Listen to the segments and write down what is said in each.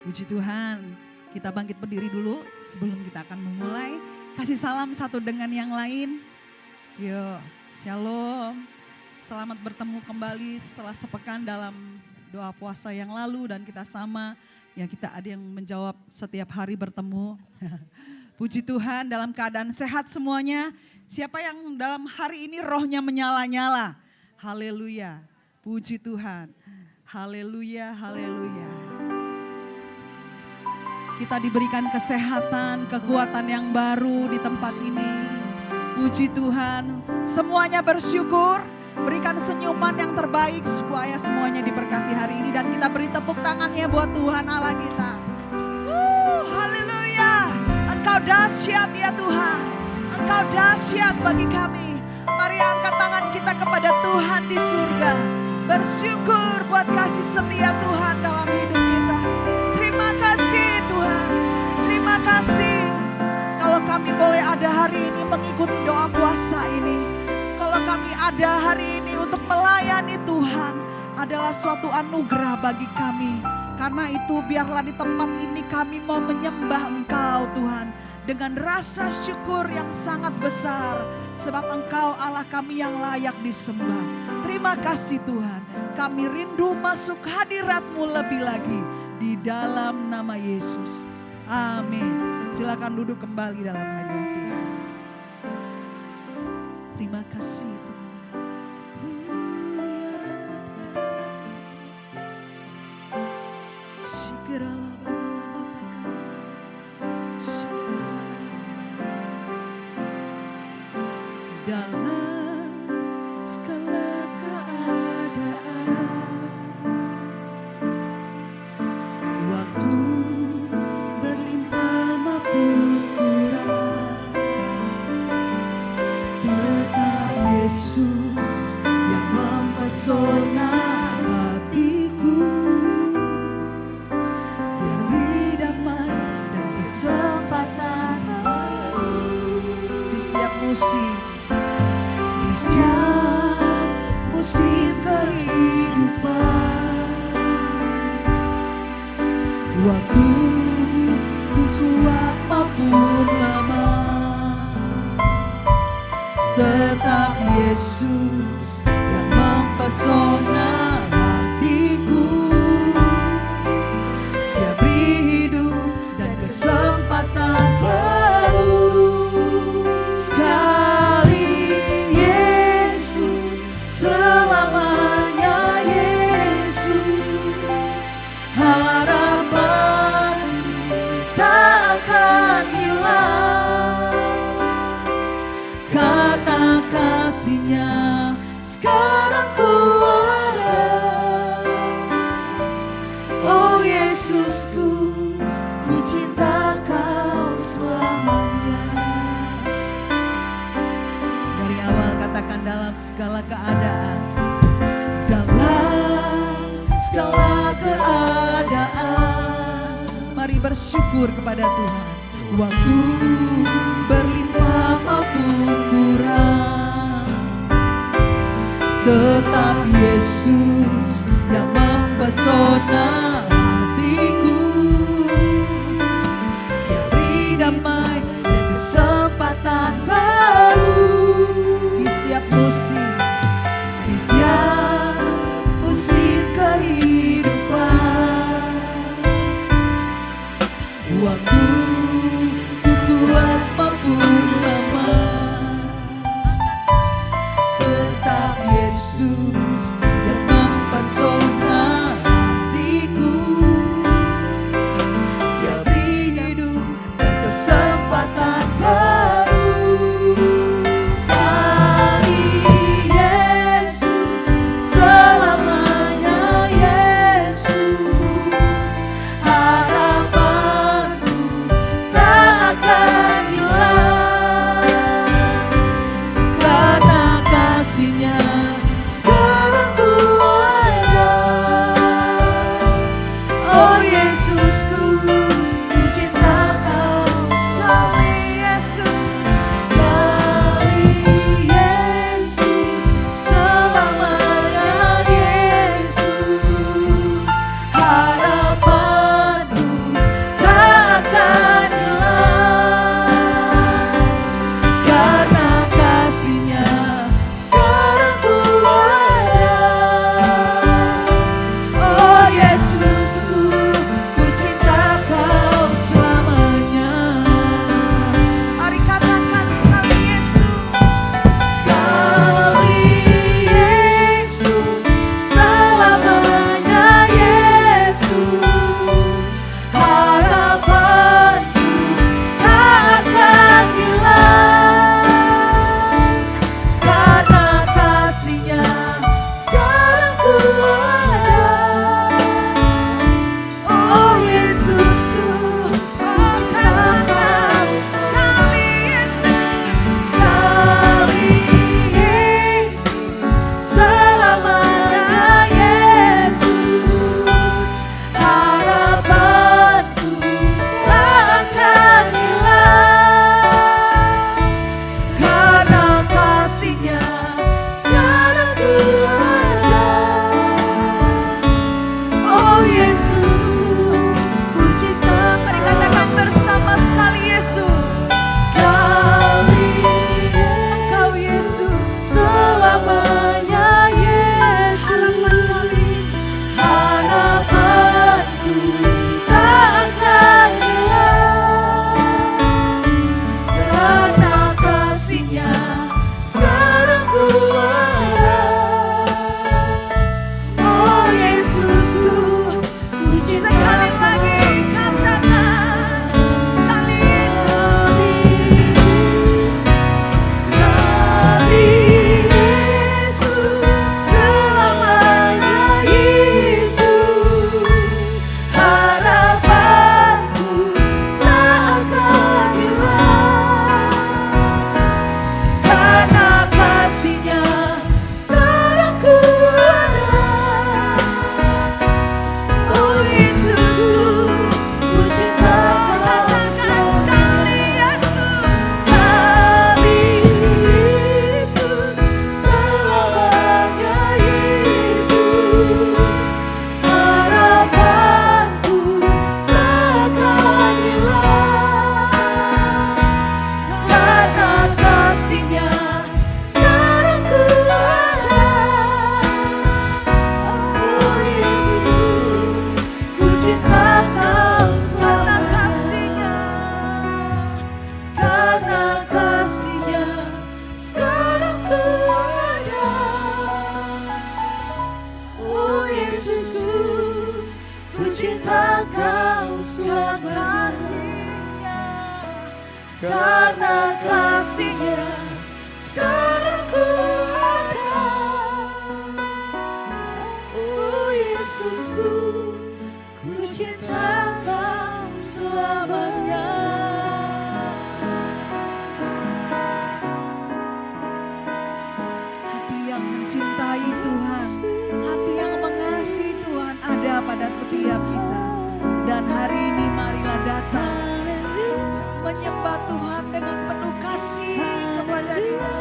Puji Tuhan, kita bangkit berdiri dulu sebelum kita akan memulai. Kasih salam satu dengan yang lain. Yo, shalom. Selamat bertemu kembali setelah sepekan dalam doa puasa yang lalu dan kita sama. Ya kita ada yang menjawab setiap hari bertemu. Puji Tuhan dalam keadaan sehat semuanya. Siapa yang dalam hari ini rohnya menyala-nyala? Haleluya. Puji Tuhan. Haleluya, haleluya. Kita diberikan kesehatan, kekuatan yang baru di tempat ini. Puji Tuhan, semuanya bersyukur, berikan senyuman yang terbaik supaya semuanya diberkati hari ini. Dan kita beri tepuk tangannya buat Tuhan Allah kita. Haleluya, Engkau dahsyat ya Tuhan, Engkau dahsyat bagi kami. Mari angkat tangan kita kepada Tuhan di surga. Bersyukur buat kasih setia Tuhan dalam hidup kita. Terima kasih Tuhan, terima kasih. Kalau kami boleh ada hari ini mengikuti doa puasa ini. Kalau kami ada hari ini untuk melayani Tuhan adalah suatu anugerah bagi kami. Karena itu biarlah di tempat ini kami mau menyembah Engkau Tuhan. Dengan rasa syukur yang sangat besar. Sebab Engkau Allah kami yang layak disembah. Terima kasih Tuhan. Kami rindu masuk hadirat-Mu lebih lagi. Di dalam nama Yesus. Amin. Silakan duduk kembali dalam hadirat Tuhan. Terima kasih Tuhan. Dalam segala keadaan, waktu berlimpah maupun kurang, tetap Yesus yang mempesona hatiku. Dia beri damai dan kesempatan baru di setiap musim. Setiap musim kehidupan, waktu ku kuat maupun lemah, tetap Yesus yang mempesona hatiku. Dia beri hidup dan kesempatan baru. Selamanya Yesus, harapan tak akan hilang, karena kasih-Nya sekarang ku ada. Oh Yesusku, ku cinta Kau selamanya. Dari awal katakan dalam segala keadaan. Dalam segala keadaan, mari bersyukur kepada Tuhan. Waktu berlimpah maupun kurang, tetap Yesus yang mempesona hatiku. Dia beri damai dan kesempatan baru di setiap musim, di setiap musim kehidupan. Waktu ku kuat maupun lemah, tetap Yesus yang mempesona hatiku. Dia beri hidup dan kesempatan baru. Sekali Yesus, selamanya Yesus, harapanku karena kasih-Nya sekarang ku ada. Oh Yesusku, ku cinta Kau selamanya. Hati yang mencintai Tuhan, hati yang mengasihi Tuhan ada pada setiap kita. Dan hari ini marilah datang menyembah Tuhan dengan penuh kasih kepada Dia.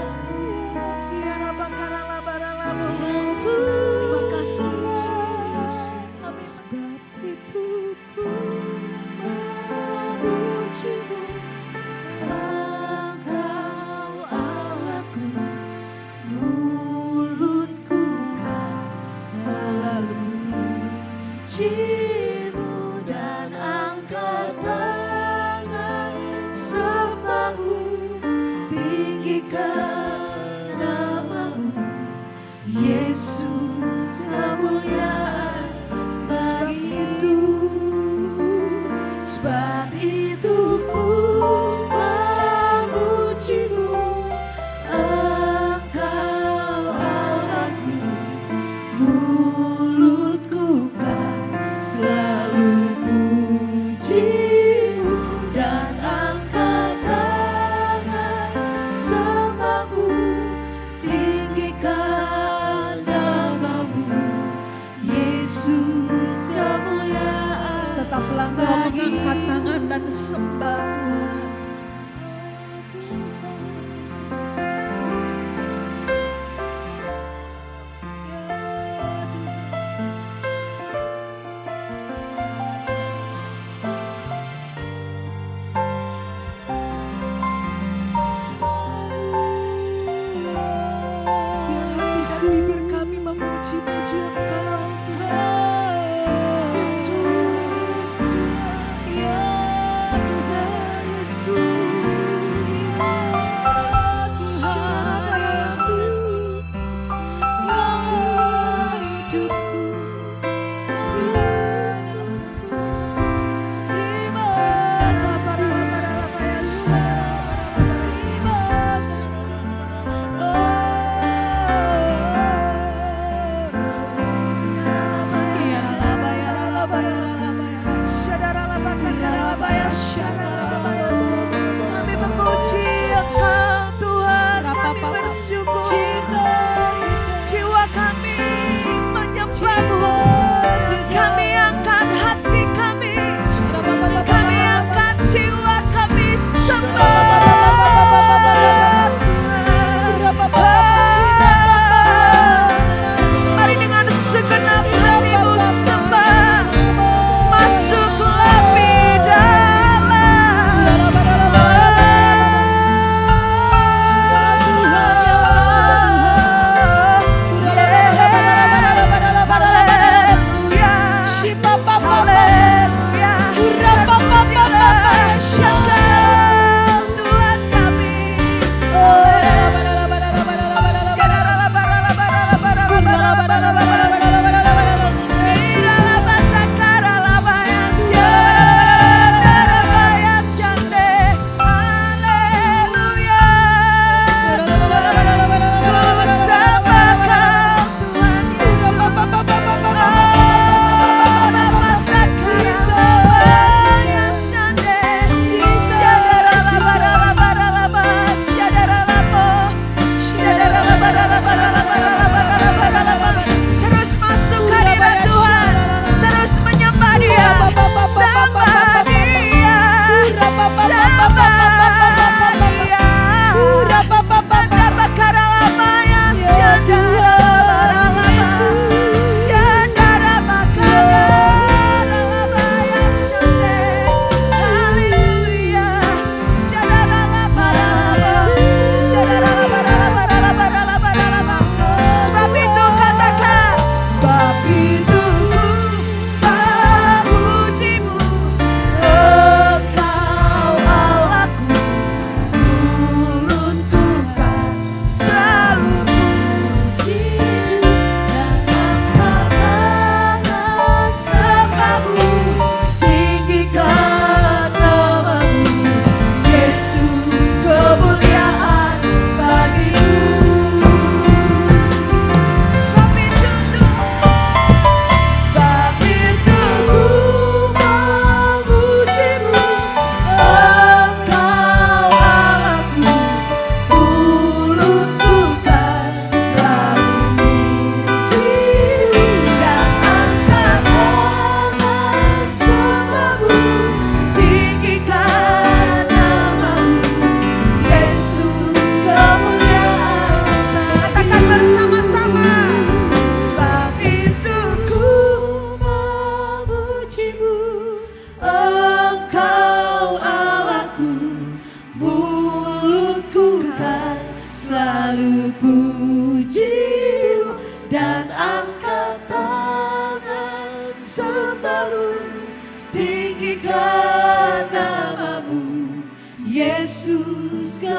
Ya Rabbakaralabaralabu. Terima kasih Yesus. Sebab itu ku memuji-Mu, Engkau Allahku, mulutku kan selalu puji-Mu dan angkat tangan sembah-Mu, tinggikan nama-Mu, Yesus kemuliaan bagimu. Sebab itu ku memuji-Mu, Engkau Allahku, mulutku kan selalu puji-Mu dan angkat tangan sembah-Mu, tinggikan nama-Mu, Yesus kemuliaan. Tetaplah engkau mengangkat tangan dan sembah Tuhan. Bibir kami memuji-muji Engkau Tuhan. Yesus, ya Tuhan Yesus, ya Tuhan Yesus, Yesus, terima kami memuji Engkau Tuhan, kami bersyukur, jiwa kami menyembah-Mu, kami angkat hati kami angkat jiwa kami sembah Tuhan. Mari dengan segenap hatimu sembah, masuk lebih dalam. Tuhan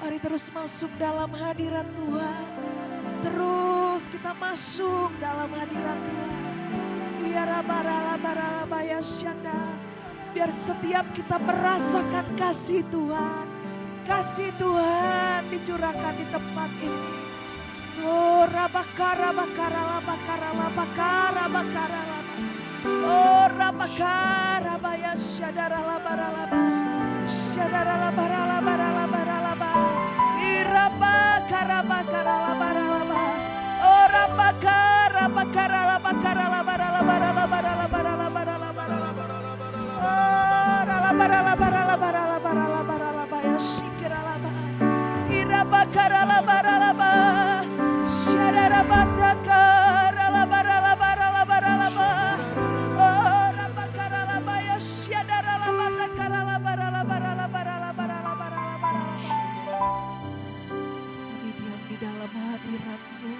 Mari terus masuk dalam hadirat Tuhan. Terus kita masuk dalam hadirat Tuhan. Biar setiap kita merasakan kasih Tuhan. Kasih Tuhan dicurahkan di tempat ini. Oh rabakara bakara bakara bakara bakara laba. Oh rabakara baya syadara labara laba. Syadara labara labara labara laba. Irabakara bakara labara laba. Oh rabakara bakara labara labara labara labara labara labara labara labara. Oh labara labara labara labara labara laba ya shikira laba. Irabakara labara laba. Syadara batakara labara labara labara laba. Oh rabakara laba ya syadara labatakara labara labara labara labara labara labara laba. Kami diam di dalam hadirat-Mu.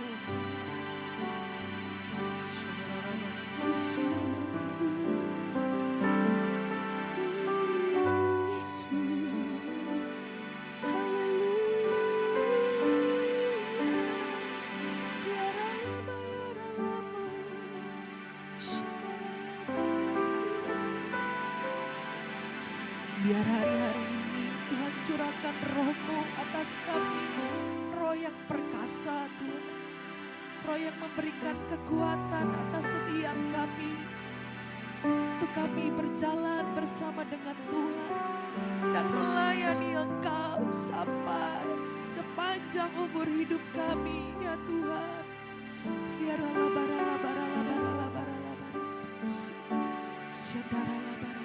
Biar hari-hari ini Tuhan curahkan roh-Mu atas kami. Roh yang perkasa Tuhan. Roh yang memberikan kekuatan atas setiap kami. Untuk kami berjalan bersama dengan Tuhan. Dan melayani Engkau sampai sepanjang umur hidup kami ya Tuhan. Biar labara. Syadara labara.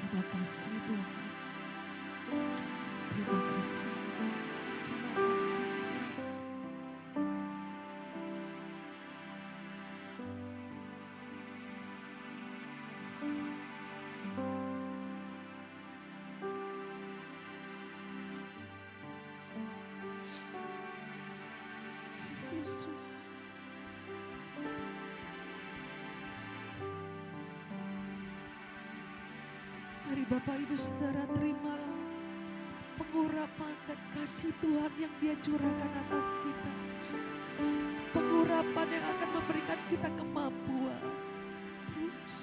Terima kasih Tuhan. Terima kasih. Terima kasih. Yesus. Mari Bapak Ibu Saudara terima pengurapan dan kasih Tuhan yang Dia curahkan atas kita. Pengurapan yang akan memberikan kita kemampuan terus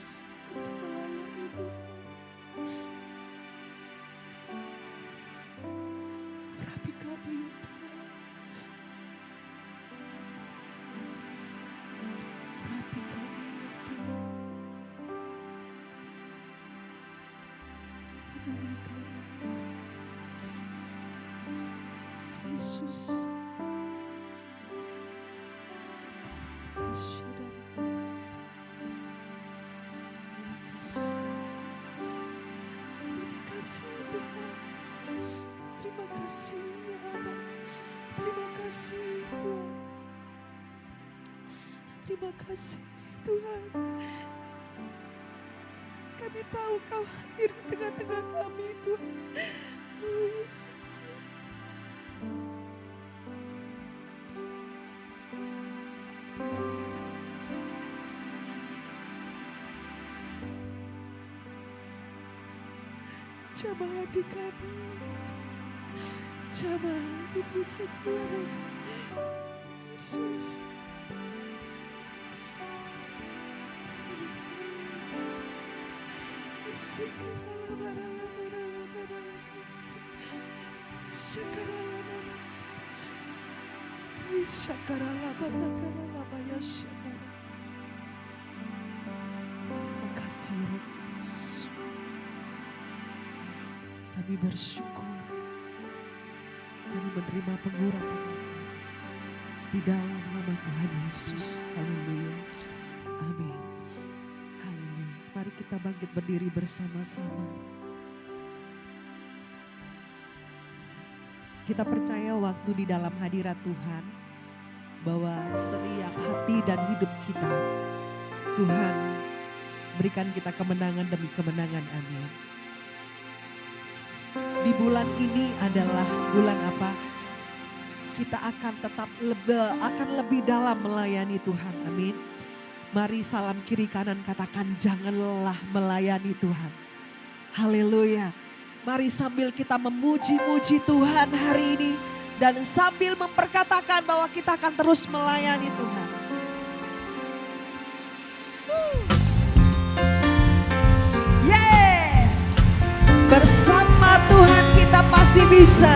untuk melayani Tuhan. Urapi kami ya Tuhan. Urapi kami ya Tuhan. Penuhi kami Yesus. Kasih dan terima kasih. Terima kasih Tuhan. Terima kasih ya Bapa. Terima kasih Tuhan. Terima kasih Tuhan. Kami tahu Kau hadir di tengah-tengah kami Tuhan. Oh Yesus. Jamah hati kami, jamah hati putra jiwa Yesus. Terima kasih Roh Kudus. Kami bersyukur. Kami menerima pengurapan di dalam nama Tuhan Yesus. Haleluya. Amin. Haleluya. Mari kita bangkit berdiri bersama-sama. Kita percaya waktu di dalam hadirat Tuhan bahwa setiap hati dan hidup kita Tuhan berikan kita kemenangan demi kemenangan. Amin. Di bulan ini adalah bulan apa? Kita akan tetap lebih dalam melayani Tuhan. Amin. Mari salam kiri kanan katakan jangan lelah melayani Tuhan. Haleluya. Mari sambil kita memuji-muji Tuhan hari ini. Dan sambil memperkatakan bahwa kita akan terus melayani Tuhan. Yes. Bersama Tuhan kita pasti bisa.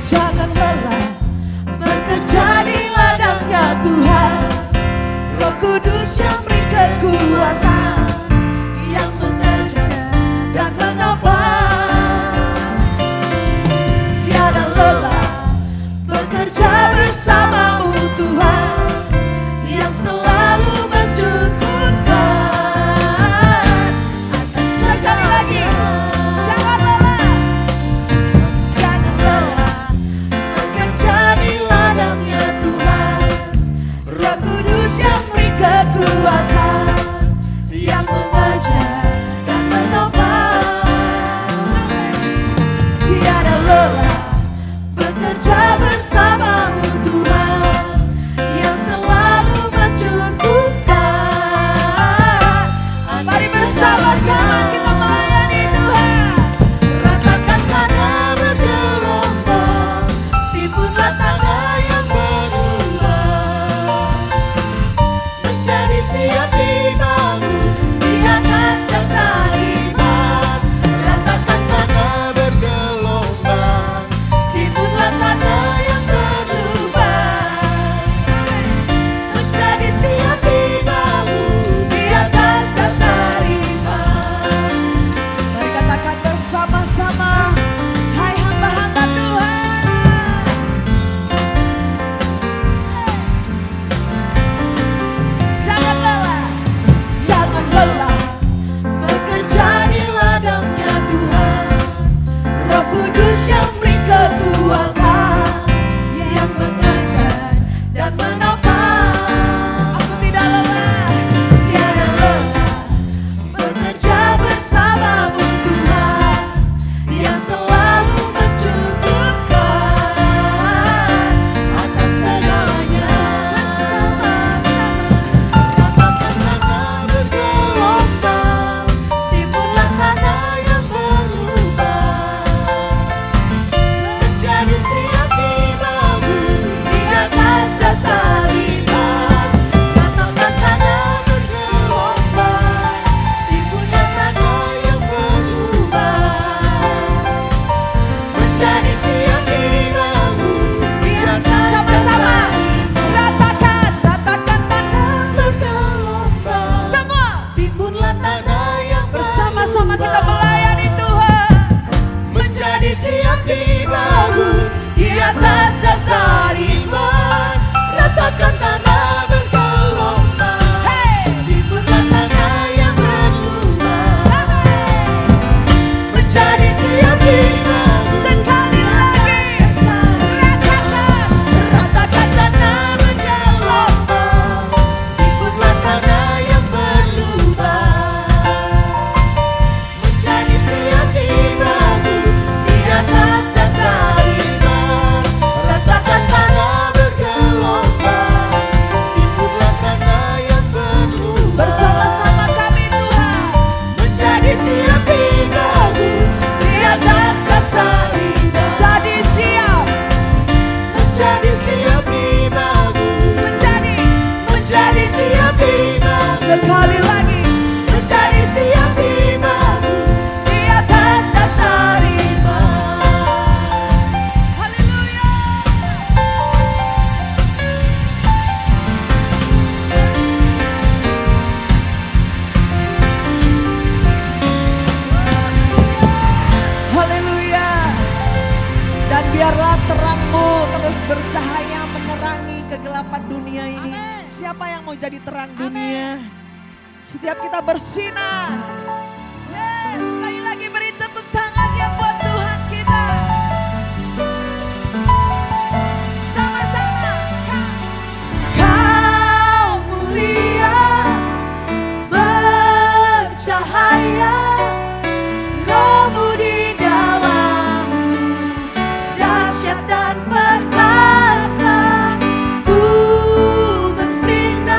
Jangan lelah bekerja di ladangnya Tuhan. Roh Kudus yang beri kekuatan, yang bekerja dan menopang. Tiada lelah bekerja bersamamu Tuhan, yang selalu mencukupkan. Akan sekali lagi, jangan lelah, jangan lelah bekerja di ladangnya Tuhan. Roh Kudus yang beri kekuatan, yang mengajar dan menopang. Tiada lelah bekerja bersamamu Tuhan, yang selalu mencukupkan. Mari bersama-sama kita melayani Tuhan. Ratakan tanah bergelombang, timbunlah tanah yang berlubang, menjadi siap dibangun di atas dasar iman. Ratakan tanah bergelombang, timbunlah tanah yang berlubang, menjadi siap dibangun di atas dasar iman. Mari katakan bersama-sama. Hai hamba-hamba Tuhan. Jangan lelah, jangan lelah bekerja di ladangnya Tuhan. Roh Kudus yang beri kekuatan, yang mengajar dan menopang. Aku tidak lelah. Tiada lelah bekerja bersamamu Tuhan, yang selalu mencukupkan akan segalanya. Bersama-sama ratakan tanah bergelombang, timbunlah tanah yang berlubang, menjadi siap dibangun di atas dasar iman. Ratakan tanah bergelombang, timbunlah tanah yang berlubang, menjadi siap dibangun di atas Sama-sama. dasar iman. Ratakan tanah. Bergelombang, Semua. timbunlah tanah yang Bersama-sama kita berlubang, melayani Tuhan. menjadi siap dibangun di atas dasar iman. Ratakan tanah bergelombang, Hey. timbunlah tanah yang berlubang, menjadi siap dibangun. Sekali lagi. Ratakan tanah. Bergelombang, timbunlah tanah yang berlubang, menjadi siap dibangun di atas dasar iman. Ratakan tanah bergelombang, timbunlah tanah yang berlubang, Bersama-sama kami Tuhan. menjadi siap dibangun di atas dasar iman. Jadi siap. Menjadi siap dibangun, menjadi siap dibangun, Sekali lagi. menjadi siap dibangun di atas dasar iman. Haleluya. Haleluya. Dan biarlah terangmu terus bercahaya menerangi kegelapan dunia ini. Siapa yang mau jadi terang dunia? Setiap kita bersinar. Yes, sekali lagi beri tepuk tangan ya buat Tuhan kita. Sama-sama. Kau mulia, bercahaya, Roh-Mu di dalammu, dahsyat dan perkasa. Ku bersinar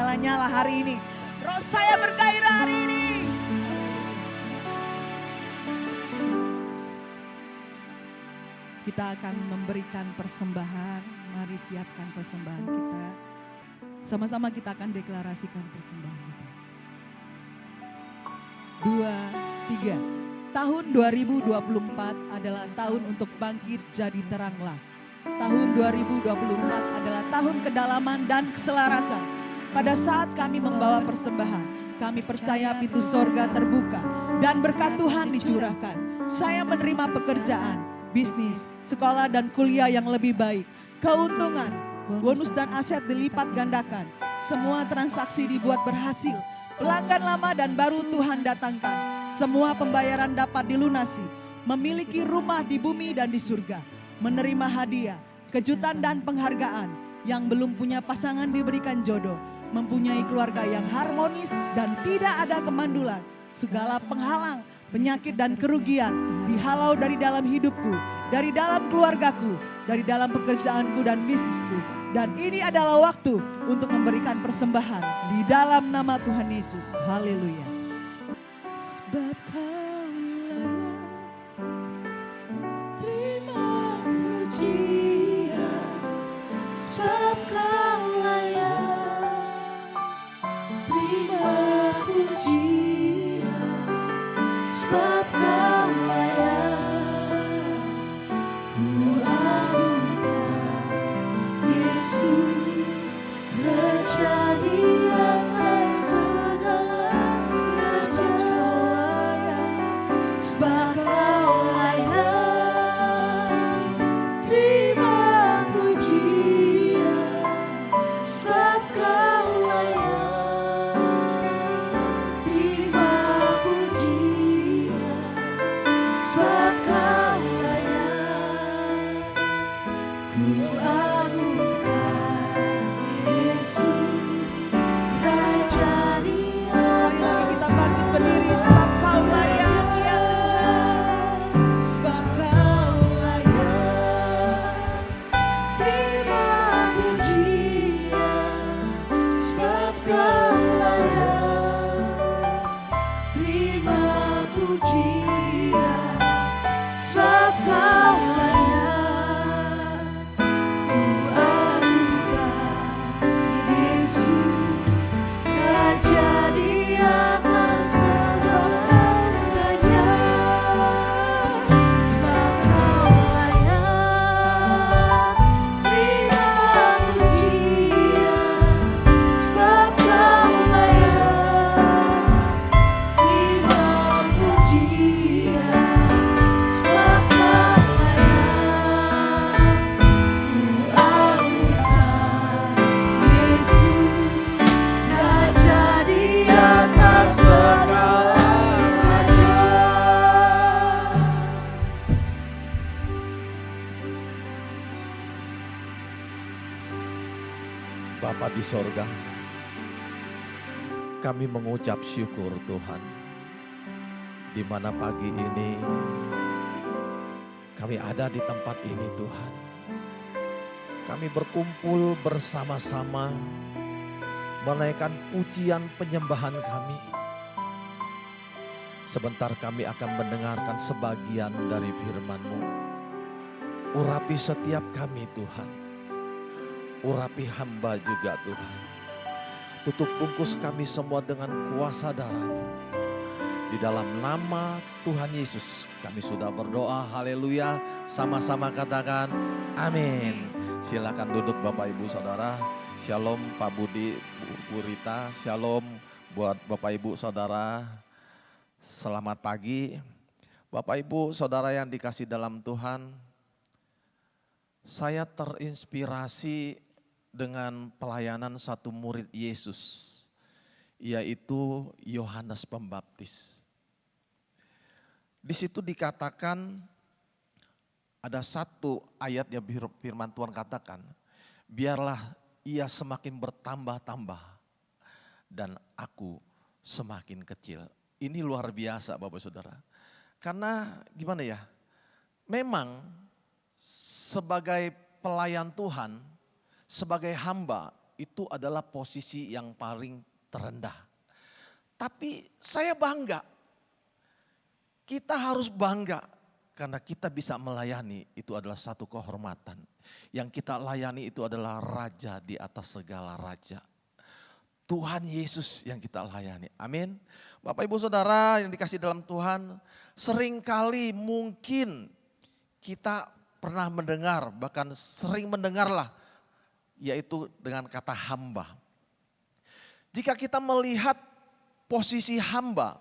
menyala-nyala hari ini. Roh saya bergairah hari ini. Kita akan memberikan persembahan. Mari siapkan persembahan kita. Sama-sama kita akan deklarasikan persembahan kita. 2, 3. Tahun 2024 adalah tahun untuk bangkit jadi teranglah. Tahun 2024 adalah tahun kedalaman dan keselarasan. Pada saat kami membawa persembahan, kami percaya pintu sorga terbuka dan berkat Tuhan dicurahkan. Saya menerima pekerjaan, bisnis, sekolah dan kuliah yang lebih baik. Keuntungan, bonus dan aset dilipat gandakan. Semua transaksi dibuat berhasil. Pelanggan lama dan baru Tuhan datangkan. Semua pembayaran dapat dilunasi. Memiliki rumah di bumi dan di surga. Menerima hadiah, kejutan dan penghargaan. Yang belum punya pasangan diberikan jodoh. Mempunyai keluarga yang harmonis dan tidak ada kemandulan. Segala penghalang, penyakit dan kerugian dihalau dari dalam hidupku, dari dalam keluargaku, dari dalam pekerjaanku dan bisnisku. Dan ini adalah waktu untuk memberikan persembahan di dalam nama Tuhan Yesus. Haleluya. Sebab Kau layak terima pujian, Sebab Kau layak terima pujian, sebab Kau layak ku agungkan Yesus, Raja di atas segala raja. Sebab Kau layak terima pujian, sebab Kau layak terima pujian, sebab Kau layak ku agungkan Yesus, Raja di Sekali lagi kita bangkit berdiri. Sebab Kau layak ya Tuhan. Sebab Kau layak terima pujian, sebab Kau layak terima pujian, sebab Kau layak ku agungkan Yesus, Raja di atas segala raja. Sebab Kau layak terima pujian, sebab Kau layak terima pujian, sebab Kau layak ku agungkan Yesus, Raja di atas segala raja. Bapa di sorga, kami mengucap syukur Tuhan, di mana pagi ini kami ada di tempat ini Tuhan. Kami berkumpul bersama-sama menaikkan pujian penyembahan kami. Sebentar kami akan mendengarkan sebagian dari firman-Mu. Urapi setiap kami Tuhan. Urapi hamba juga Tuhan. Tutup bungkus kami semua dengan kuasa darah-Mu. Di dalam nama Tuhan Yesus kami sudah berdoa. Haleluya. Sama-sama katakan amin. Silakan duduk Bapak Ibu Saudara. Shalom Pak Budi, Bu Rita. Shalom buat Bapak Ibu Saudara. Selamat pagi. Bapak Ibu Saudara yang dikasih dalam Tuhan. Saya terinspirasi dengan pelayanan satu murid Yesus, yaitu Yohanes Pembaptis. Di situ dikatakan ada satu ayat yang firman Tuhan katakan, biarlah ia semakin bertambah-tambah dan aku semakin kecil. Ini luar biasa Bapak Saudara. Karena gimana ya, memang sebagai pelayan Tuhan, sebagai hamba, itu adalah posisi yang paling terendah. Tapi saya bangga. Kita harus bangga karena kita bisa melayani, itu adalah satu kehormatan. Yang kita layani itu adalah raja di atas segala raja. Tuhan Yesus yang kita layani. Amin. Bapak Ibu Saudara yang dikasih dalam Tuhan, seringkali mungkin kita pernah mendengar, bahkan sering mendengarlah, yaitu dengan kata hamba. Jika kita melihat posisi hamba,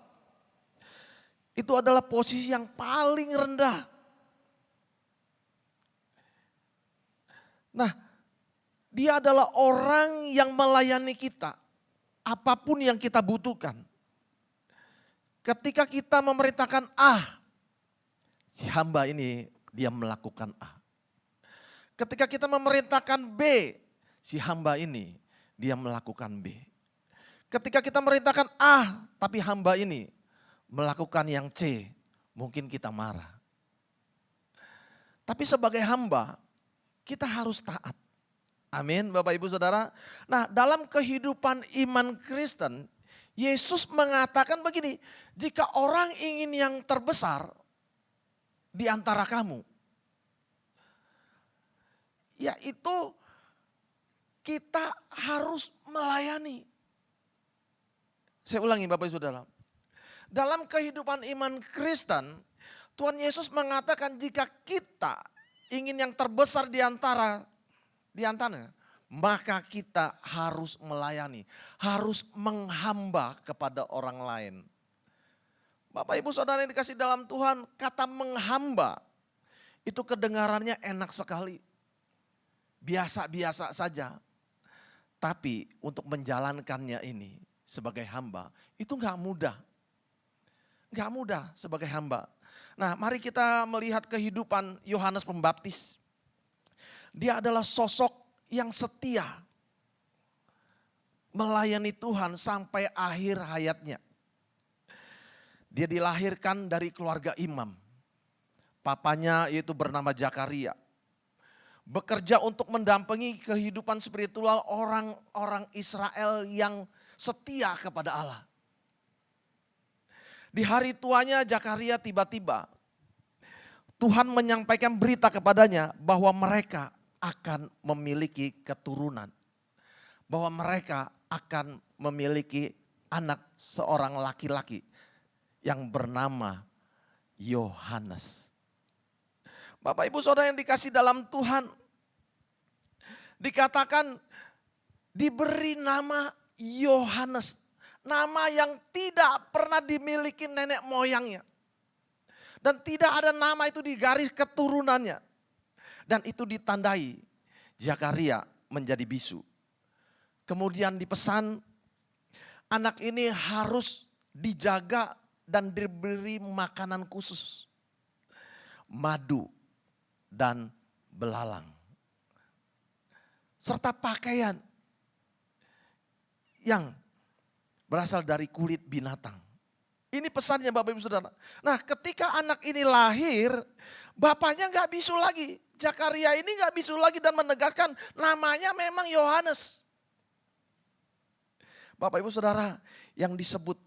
itu adalah posisi yang paling rendah. Nah, dia adalah orang yang melayani kita. Apapun yang kita butuhkan. Ketika kita memerintahkan A, si hamba ini dia melakukan A. Ketika kita memerintahkan B, si hamba ini dia melakukan B. Ketika kita memerintahkan A, tapi hamba ini melakukan yang C, mungkin kita marah. Tapi sebagai hamba, kita harus taat. Amin, Bapak Ibu Saudara. Nah, dalam kehidupan iman Kristen, Yesus mengatakan begini, jika orang ingin yang terbesar di antara kamu, yaitu kita harus melayani. Saya ulangi Bapak Ibu Saudara. Dalam kehidupan iman Kristen, Tuhan Yesus mengatakan jika kita ingin yang terbesar di antaranya, maka kita harus melayani, harus menghamba kepada orang lain. Bapak Ibu Saudara yang dikasih dalam Tuhan, kata menghamba itu kedengarannya enak sekali. Biasa-biasa saja. Tapi untuk menjalankannya ini sebagai hamba itu gak mudah. Gak mudah sebagai hamba. Nah, mari kita melihat kehidupan Yohanes Pembaptis. Dia adalah sosok yang setia melayani Tuhan sampai akhir hayatnya. Dia dilahirkan dari keluarga imam. Papanya yaitu bernama Zakaria. Bekerja untuk mendampingi kehidupan spiritual orang-orang Israel yang setia kepada Allah. Di hari tuanya Zakaria tiba-tiba Tuhan menyampaikan berita kepadanya bahwa mereka akan memiliki keturunan. Bahwa mereka akan memiliki anak seorang laki-laki yang bernama Yohanes. Bapak Ibu Saudara yang dikasih dalam Tuhan, dikatakan diberi nama Yohanes. Nama yang tidak pernah dimiliki nenek moyangnya. Dan tidak ada nama itu di garis keturunannya. Dan itu ditandai Zakaria menjadi bisu. Kemudian dipesan anak ini harus dijaga dan diberi makanan khusus. Madu dan belalang. Serta pakaian yang berasal dari kulit binatang. Ini pesannya Bapak Ibu Saudara. Nah, ketika anak ini lahir, bapaknya gak bisu lagi. Zakaria ini gak bisu lagi dan menegakkan namanya memang Yohanes. Bapak Ibu Saudara, yang disebut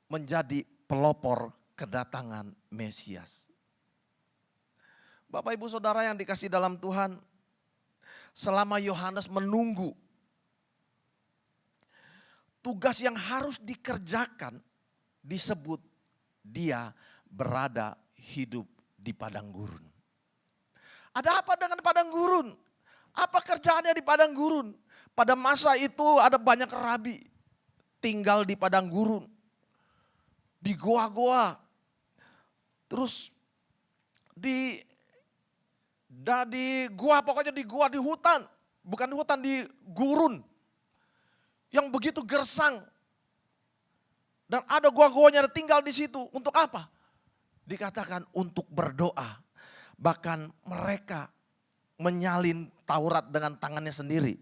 menjadi pelopor kedatangan Mesias. Bapak Ibu Saudara yang dikasih dalam Tuhan, selama Yohanes menunggu tugas yang harus dikerjakan, disebut dia berada hidup di padang gurun. Ada apa dengan padang gurun? Apa kerjaannya di padang gurun? Pada masa itu ada banyak rabi tinggal di padang gurun. Di goa-goa. Terus di gua, pokoknya di gua, di hutan. Bukan di hutan, di gurun. Yang begitu gersang. Dan ada gua-guanya tinggal di situ. Untuk apa? Dikatakan untuk berdoa. Bahkan mereka menyalin Taurat dengan tangannya sendiri.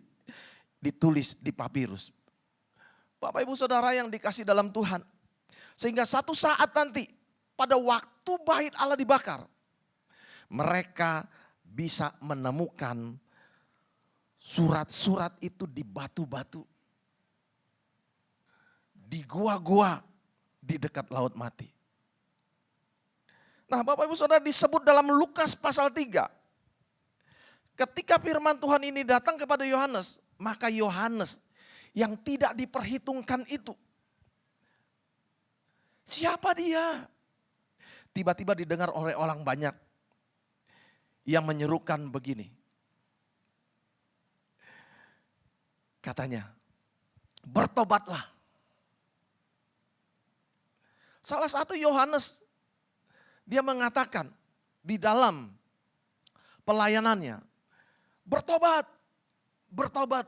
Ditulis di papirus. Bapak Ibu Saudara yang dikasih dalam Tuhan. Sehingga satu saat nanti pada waktu bait Allah dibakar. Mereka bisa menemukan surat-surat itu di batu-batu, di gua-gua, di dekat laut mati. Nah Bapak Ibu Saudara, disebut dalam Lukas pasal 3. Ketika firman Tuhan ini datang kepada Yohanes, maka Yohanes yang tidak diperhitungkan itu, siapa dia? Tiba-tiba didengar oleh orang banyak yang menyerukan begini. Katanya, bertobatlah. Salah satu Yohanes, dia mengatakan di dalam pelayanannya, bertobat, bertobat,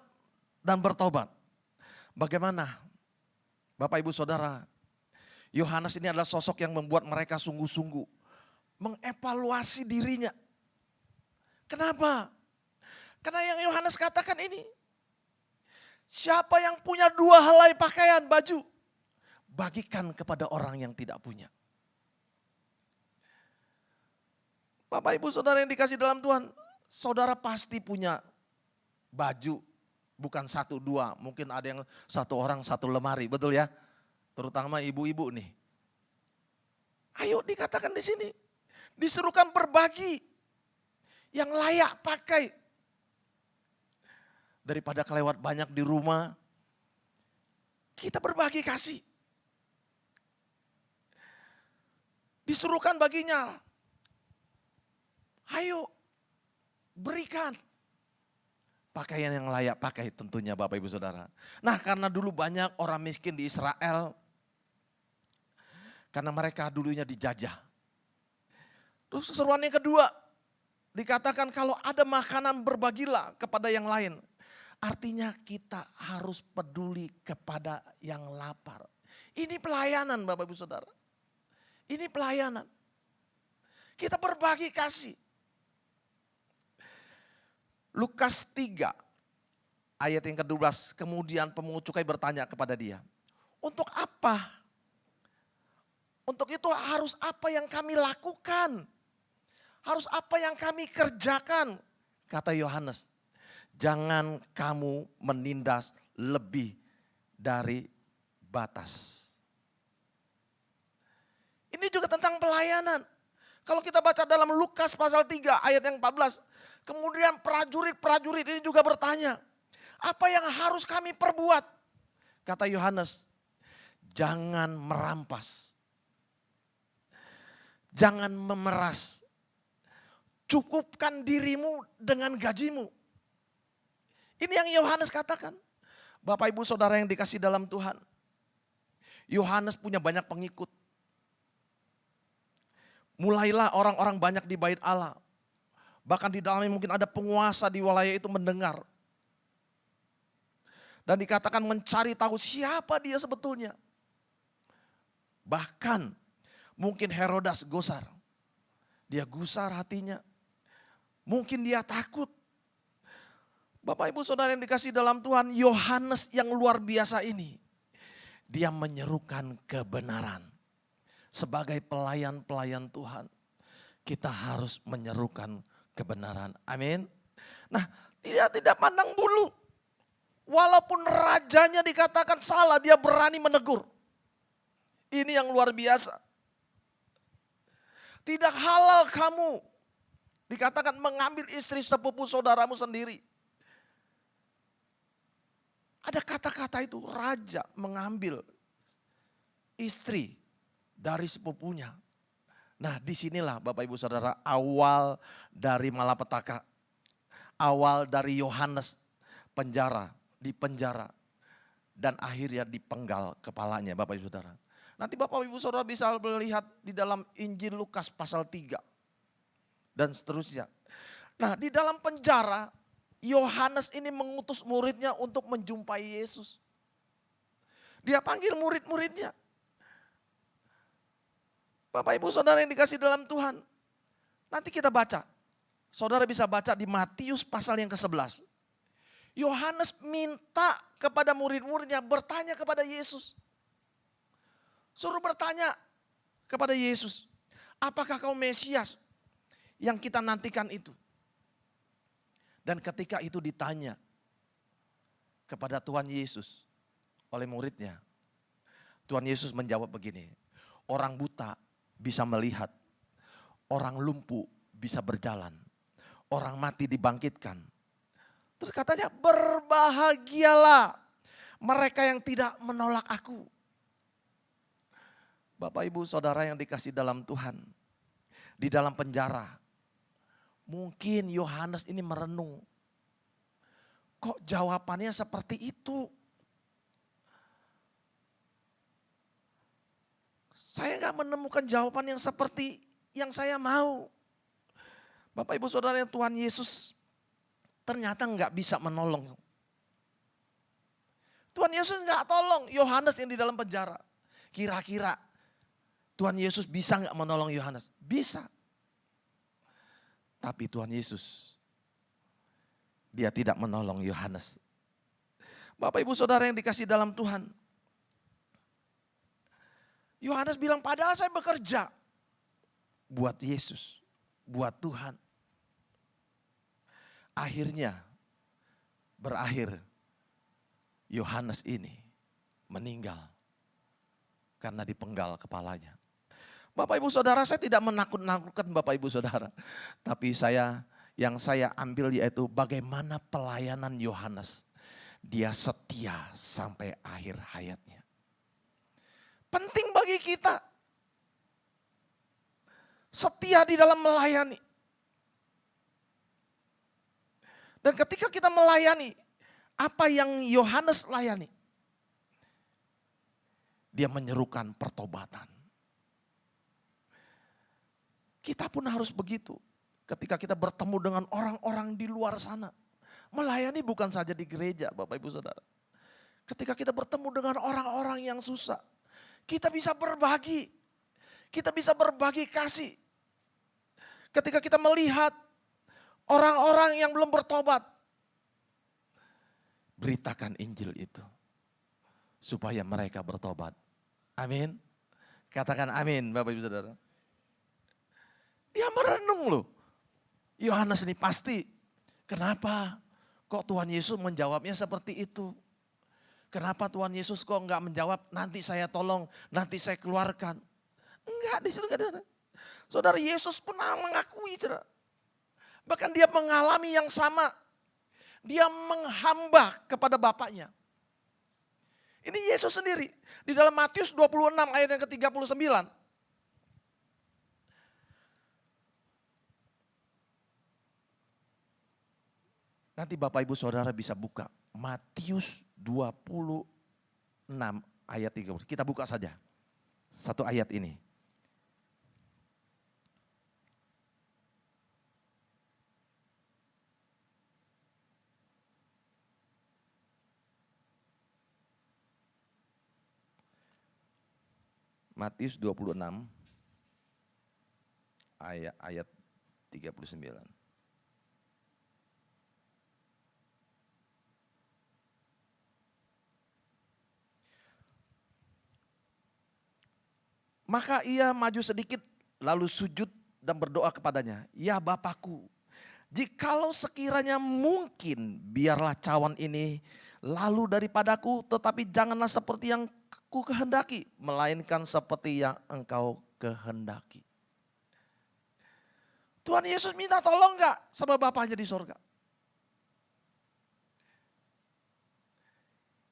dan bertobat. Bagaimana Bapak Ibu Saudara, Yohanes ini adalah sosok yang membuat mereka sungguh-sungguh mengevaluasi dirinya. Kenapa? Karena yang Yohanes katakan ini, siapa yang punya 2 helai pakaian, baju, bagikan kepada orang yang tidak punya. Bapak Ibu Saudara yang dikasih dalam Tuhan, saudara pasti punya baju, bukan 1, 2, mungkin ada yang 1 orang 1 lemari, betul ya? Terutama ibu-ibu nih. Ayo dikatakan di sini, disuruhkan berbagi yang layak pakai. Daripada kelewat banyak di rumah, kita berbagi kasih. Disuruhkan baginya, ayo berikan. Pakaian yang layak pakai tentunya Bapak Ibu Saudara. Nah karena dulu banyak orang miskin di Israel, karena mereka dulunya dijajah. Terus seruan yang kedua, dikatakan kalau ada makanan berbagilah kepada yang lain. Artinya kita harus peduli kepada yang lapar. Ini pelayanan Bapak Ibu Saudara. Ini pelayanan. Kita berbagi kasih. Lukas 3 ayat yang ke-12. Kemudian pemungut cukai bertanya kepada dia, untuk apa? Untuk itu harus apa yang kami lakukan? Harus apa yang kami kerjakan? Kata Yohanes, jangan kamu menindas lebih dari batas. Ini juga tentang pelayanan. Kalau kita baca dalam Lukas pasal 3 ayat yang 14. Kemudian prajurit-prajurit ini juga bertanya, apa yang harus kami perbuat? Kata Yohanes, jangan merampas. Jangan memeras. Cukupkan dirimu dengan gajimu. Ini yang Yohanes katakan. Bapak Ibu Saudara yang dikasih dalam Tuhan. Yohanes punya banyak pengikut. Mulailah orang-orang banyak di bait Allah. Bahkan di dalamnya mungkin ada penguasa di wilayah itu mendengar. Dan dikatakan mencari tahu siapa dia sebetulnya. Bahkan mungkin Herodas gusar. Dia gusar hatinya. Mungkin dia takut. Bapak Ibu Saudara yang dikasih dalam Tuhan, Yohanes yang luar biasa ini, dia menyerukan kebenaran. Sebagai pelayan-pelayan Tuhan, kita harus menyerukan kebenaran. Amin. Nah, tidak pandang bulu. Walaupun rajanya dikatakan salah, dia berani menegur. Ini yang luar biasa. Tidak halal kamu, dikatakan mengambil istri sepupu saudaramu sendiri. Ada kata-kata itu, raja mengambil istri dari sepupunya. Nah disinilah Bapak Ibu Saudara awal dari malapetaka. Awal dari Yohanes dipenjara. Dan akhirnya dipenggal kepalanya Bapak Ibu Saudara. Nanti Bapak Ibu Saudara bisa melihat di dalam Injil Lukas pasal 3. Dan seterusnya. Nah di dalam penjara Yohanes ini mengutus muridnya untuk menjumpai Yesus. Dia panggil murid-muridnya. Bapak Ibu Saudara yang dikasih dalam Tuhan. Nanti kita baca. Saudara bisa baca di Matius pasal yang ke-11. Yohanes minta kepada murid-muridnya bertanya kepada Yesus. Suruh bertanya kepada Yesus. Apakah kau Mesias yang kita nantikan itu? Dan ketika itu ditanya kepada Tuhan Yesus oleh muridnya. Tuhan Yesus menjawab begini, orang buta bisa melihat, orang lumpuh bisa berjalan, orang mati dibangkitkan. Terus katanya, berbahagialah mereka yang tidak menolak aku. Bapak Ibu Saudara yang dikasih dalam Tuhan, di dalam penjara, mungkin Yohanes ini merenung, kok jawabannya seperti itu? Saya gak menemukan jawaban yang seperti yang saya mau. Bapak Ibu Saudara yang Tuhan Yesus ternyata gak bisa menolong. Tuhan Yesus gak tolong Yohanes yang di dalam penjara. Kira-kira Tuhan Yesus bisa gak menolong Yohanes? Bisa. Tapi Tuhan Yesus, dia tidak menolong Yohanes. Bapak Ibu Saudara yang dikasih dalam Tuhan, Yohanes bilang, padahal saya bekerja buat Yesus, buat Tuhan. Akhirnya berakhir Yohanes ini meninggal karena dipenggal kepalanya. Bapak Ibu Saudara, saya tidak menakut-nakutkan Bapak Ibu Saudara. Tapi yang saya ambil yaitu bagaimana pelayanan Yohanes. Dia setia sampai akhir hayatnya. Penting bagi kita. Setia di dalam melayani. Dan ketika kita melayani, apa yang Yohanes layani? Dia menyerukan pertobatan. Kita pun harus begitu. Ketika kita bertemu dengan orang-orang di luar sana. Melayani bukan saja di gereja, Bapak Ibu Saudara. Ketika kita bertemu dengan orang-orang yang susah. Kita bisa berbagi. Kita bisa berbagi kasih. Ketika kita melihat orang-orang yang belum bertobat. Beritakan Injil itu. Supaya mereka bertobat. Amin. Katakan amin Bapak Ibu Saudara. Dia merenung loh. Yohanes ini pasti. Kenapa? Kok Tuhan Yesus menjawabnya seperti itu? Kenapa Tuhan Yesus kok enggak menjawab, nanti saya tolong, nanti saya keluarkan. Enggak, di situ enggak ada. Saudara, Yesus pernah mengakui. Bahkan dia mengalami yang sama. Dia menghamba kepada Bapaknya. Ini Yesus sendiri. Di dalam Matius 26 ayat yang ke-39. Nanti Bapak Ibu Saudara bisa buka. Matius 26 ayat 30. Kita buka saja. Satu ayat ini. Matius 26 ayat 39. Maka ia maju sedikit lalu sujud dan berdoa kepadanya. Ya Bapakku, jikalau sekiranya mungkin biarlah cawan ini lalu daripadaku, tetapi janganlah seperti yang ku kehendaki, melainkan seperti yang engkau kehendaki. Tuhan Yesus minta tolong gak sama Bapaknya di sorga?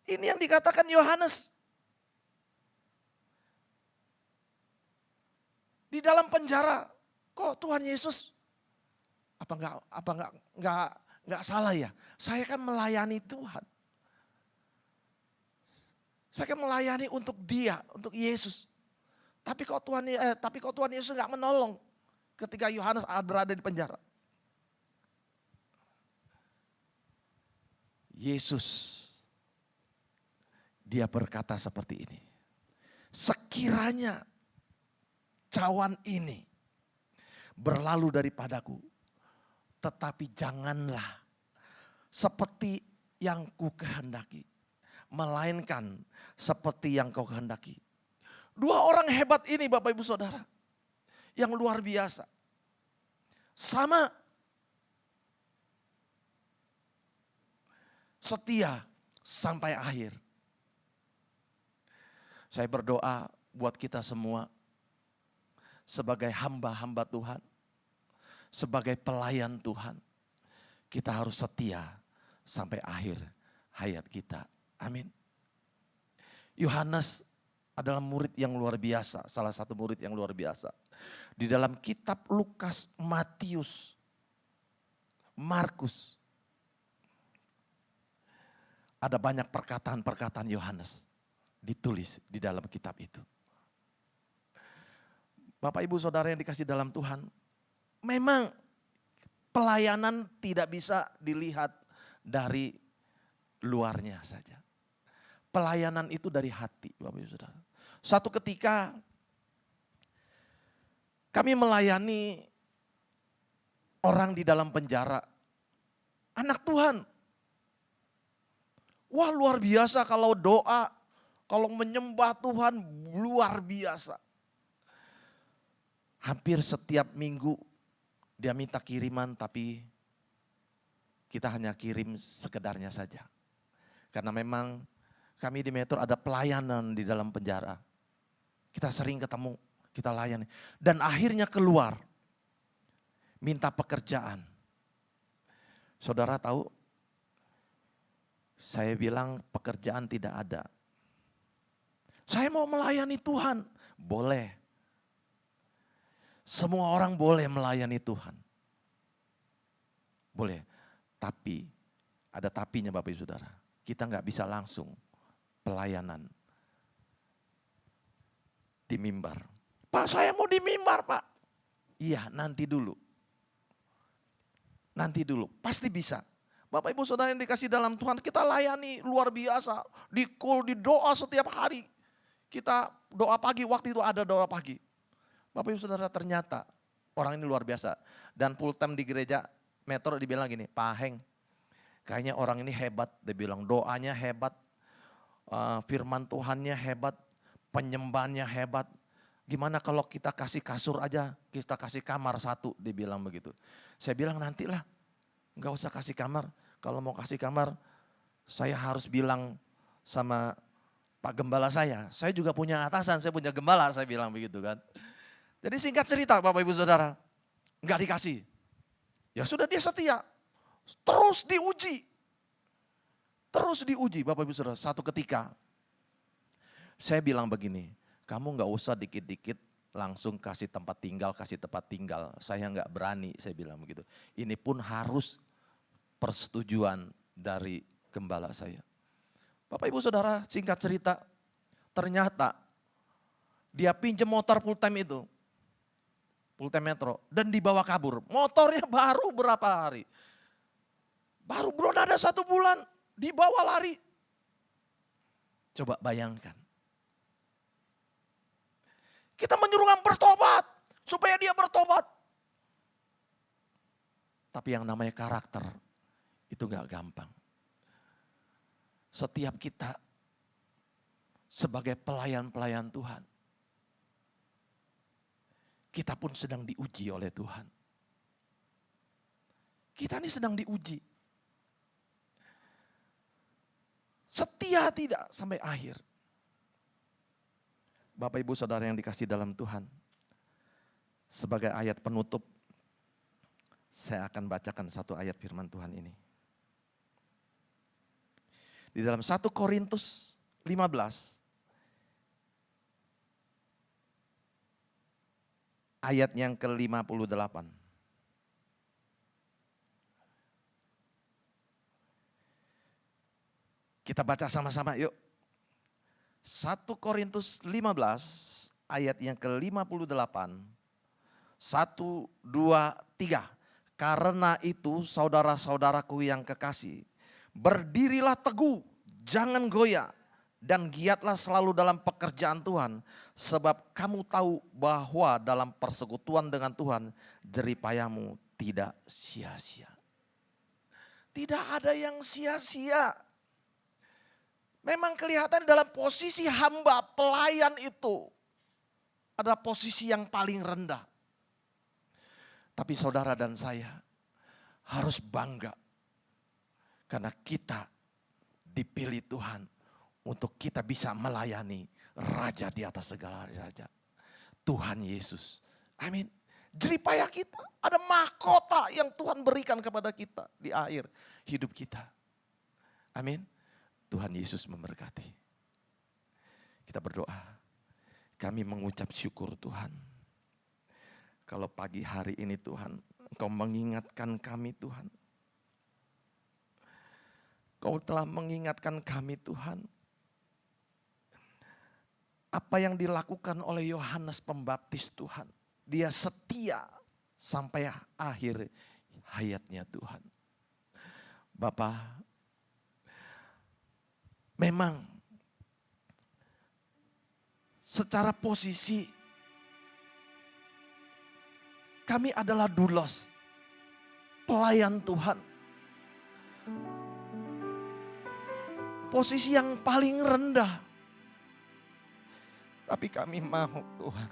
Ini yang dikatakan Yohanes. Di dalam penjara, kok Tuhan Yesus nggak salah ya? Saya kan melayani Tuhan. Saya kan melayani untuk Dia, untuk Yesus. Tapi kok Tuhan Yesus nggak menolong ketika Yohanes berada di penjara? Yesus, Dia berkata seperti ini. Sekiranya cawan ini berlalu daripadaku, tetapi janganlah seperti yang ku kehendaki, melainkan seperti yang kau kehendaki. Dua orang hebat ini Bapak Ibu Saudara, yang luar biasa. Sama setia sampai akhir. Saya berdoa buat kita semua sebagai hamba-hamba Tuhan, sebagai pelayan Tuhan, kita harus setia sampai akhir hayat kita. Amin. Yohanes adalah murid yang luar biasa, salah satu murid yang luar biasa. Di dalam kitab Lukas, Matius, Markus, ada banyak perkataan-perkataan Yohanes ditulis di dalam kitab itu. Bapak Ibu Saudara yang dikasih dalam Tuhan, memang pelayanan tidak bisa dilihat dari luarnya saja. Pelayanan itu dari hati, Bapak Ibu Saudara. Suatu ketika kami melayani orang di dalam penjara, anak Tuhan. Wah, luar biasa kalau doa, kalau menyembah Tuhan luar biasa. Hampir setiap minggu dia minta kiriman, tapi kita hanya kirim sekedarnya saja. Karena memang kami di Metro ada pelayanan di dalam penjara. Kita sering ketemu, kita layani. Dan akhirnya keluar, minta pekerjaan. Saudara tahu, saya bilang pekerjaan tidak ada. Saya mau melayani Tuhan, boleh. Semua orang boleh melayani Tuhan. Boleh, tapi ada tapinya Bapak Ibu Saudara. Kita nggak bisa langsung pelayanan di mimbar. Pak, saya mau di mimbar, Pak. Iya, nanti dulu. Nanti dulu, pasti bisa. Bapak Ibu Saudara yang dikasih dalam Tuhan, kita layani luar biasa. Di call, di doa setiap hari. Kita doa pagi, waktu itu ada doa pagi. Bapak Ibu Saudara, ternyata orang ini luar biasa. Dan full time di gereja Metro dibilang gini, Pak Heng, kayaknya orang ini hebat. Dia bilang doanya hebat, firman Tuhannya hebat, penyembahannya hebat. Gimana kalau kita kasih kasur aja, kita kasih kamar satu, dia bilang begitu. Saya bilang nantilah, gak usah kasih kamar. Kalau mau kasih kamar, saya harus bilang sama Pak Gembala saya juga punya atasan, saya punya gembala, saya bilang begitu kan. Jadi singkat cerita Bapak Ibu Saudara, gak dikasih. Ya sudah, dia setia, terus diuji. Terus diuji Bapak Ibu Saudara. Satu ketika saya bilang begini, kamu gak usah dikit-dikit langsung kasih tempat tinggal. Saya gak berani, saya bilang begitu. Ini pun harus persetujuan dari gembala saya. Bapak Ibu Saudara, singkat cerita, ternyata dia pinjam motor full time itu. Full time Metro, dan dibawa kabur. Motornya baru berapa hari. Baru belum ada 1 bulan, dibawa lari. Coba bayangkan. Kita menyuruh orang bertobat, supaya dia bertobat. Tapi yang namanya karakter, itu gak gampang. Setiap kita sebagai pelayan-pelayan Tuhan, kita pun sedang diuji oleh Tuhan. Kita ini sedang diuji. Setia tidak sampai akhir. Bapak Ibu Saudara yang dikasih dalam Tuhan, sebagai ayat penutup, saya akan bacakan satu ayat firman Tuhan ini. Di dalam 1 Korintus 15, ayat yang ke-58. Kita baca sama-sama yuk. 1 Korintus 15 ayat yang ke-58. 1, 2, 3. Karena itu saudara-saudaraku yang kekasih, berdirilah teguh, jangan goyah. Dan giatlah selalu dalam pekerjaan Tuhan. Sebab kamu tahu bahwa dalam persekutuan dengan Tuhan, jeripayamu tidak sia-sia. Tidak ada yang sia-sia. Memang kelihatan dalam posisi hamba pelayan itu, ada posisi yang paling rendah. Tapi saudara dan saya harus bangga. Karena kita dipilih Tuhan untuk kita bisa melayani Raja di atas segala raja, Tuhan Yesus. Amin. Jeripayah kita, ada mahkota yang Tuhan berikan kepada kita di akhir hidup kita. Amin. Tuhan Yesus memberkati. Kita berdoa. Kami mengucap syukur Tuhan. Kalau pagi hari ini Tuhan, Engkau mengingatkan kami Tuhan. Kau telah mengingatkan kami Tuhan. Apa yang dilakukan oleh Yohanes Pembaptis Tuhan. Dia setia sampai akhir hayatnya Tuhan. Bapa, memang secara posisi kami adalah doulos, pelayan Tuhan. Posisi yang paling rendah. Tapi kami mau Tuhan.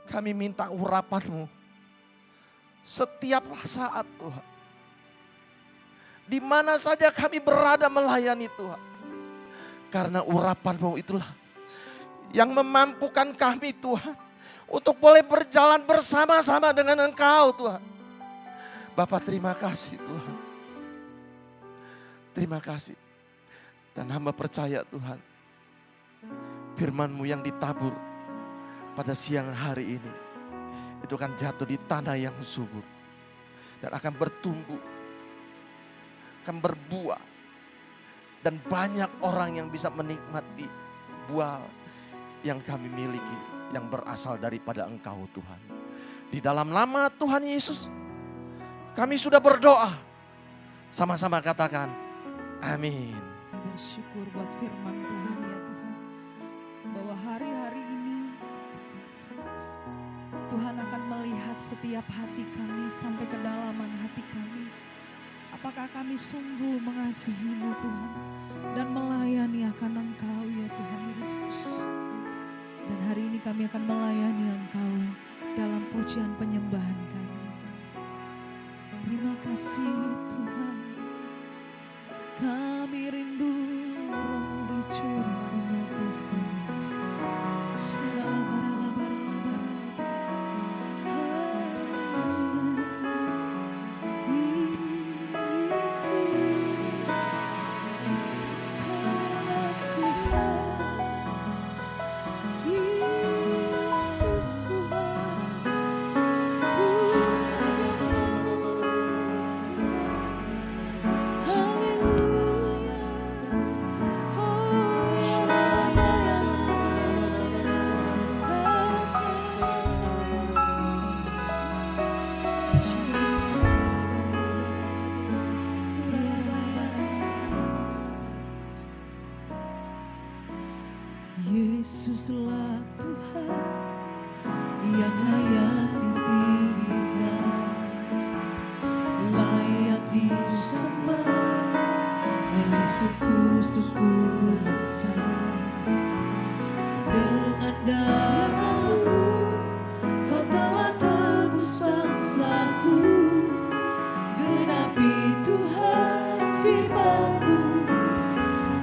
Kami minta urapan-Mu setiap saat Tuhan. Di mana saja kami berada melayani Tuhan. Karena urapan-Mu itulah yang memampukan kami Tuhan. Untuk boleh berjalan bersama-sama dengan Engkau Tuhan. Bapak terima kasih Tuhan. Terima kasih. Dan hamba percaya Tuhan. Firman-Mu yang ditabur pada siang hari ini. Itu akan jatuh di tanah yang subur. Dan akan bertumbuh. Akan berbuah. Dan banyak orang yang bisa menikmati buah yang kami miliki. Yang berasal daripada Engkau Tuhan. Di dalam nama Tuhan Yesus. Kami sudah berdoa. Sama-sama katakan. Amin. Bersyukur buat firman Tuhan ya Tuhan. Bahwa hari-hari ini Tuhan akan melihat setiap hati kami sampai kedalaman hati kami. Apakah kami sungguh mengasihi-Mu Tuhan. Dan melayani akan Engkau ya Tuhan Yesus. Dan hari ini kami akan melayani Engkau dalam pujian penyembahan kami. Terima kasih Tuhan. Kami rindu Roh-Mu dicurahkan atas kami. Yesuslah Tuhan yang layak ditinggikan, layak disembah oleh suku-suku bangsa. Dengan darah-Mu Kau telah tebus bangsaku, genapi Tuhan firman-Mu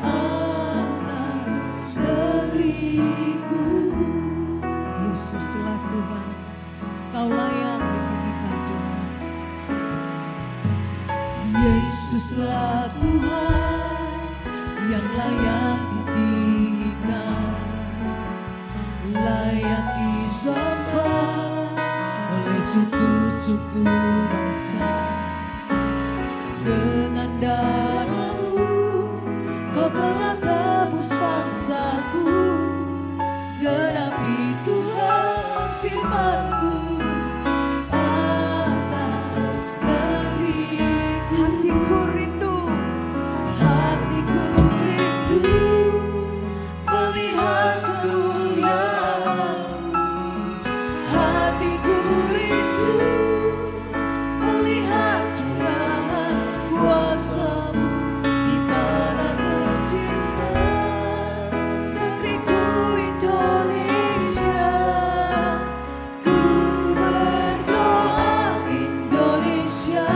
atas negeriku. Yesuslah Tuhan, Kau layak ditinggikan Tuhan. Yesuslah Tuhan yang layak ditinggikan, layak disembah oleh suku-suku bangsa. Dengan darah-Mu Kau telah tebus bangsaku, genapi Tuhan firman-Mu atas negeriku. Hatiku rindu, hatiku rindu melihat kemuliaan-Mu. Hatiku rindu melihat curahan kuasa-Mu di tanah tercinta, negeriku Indonesia. Ku berdoa Indonesia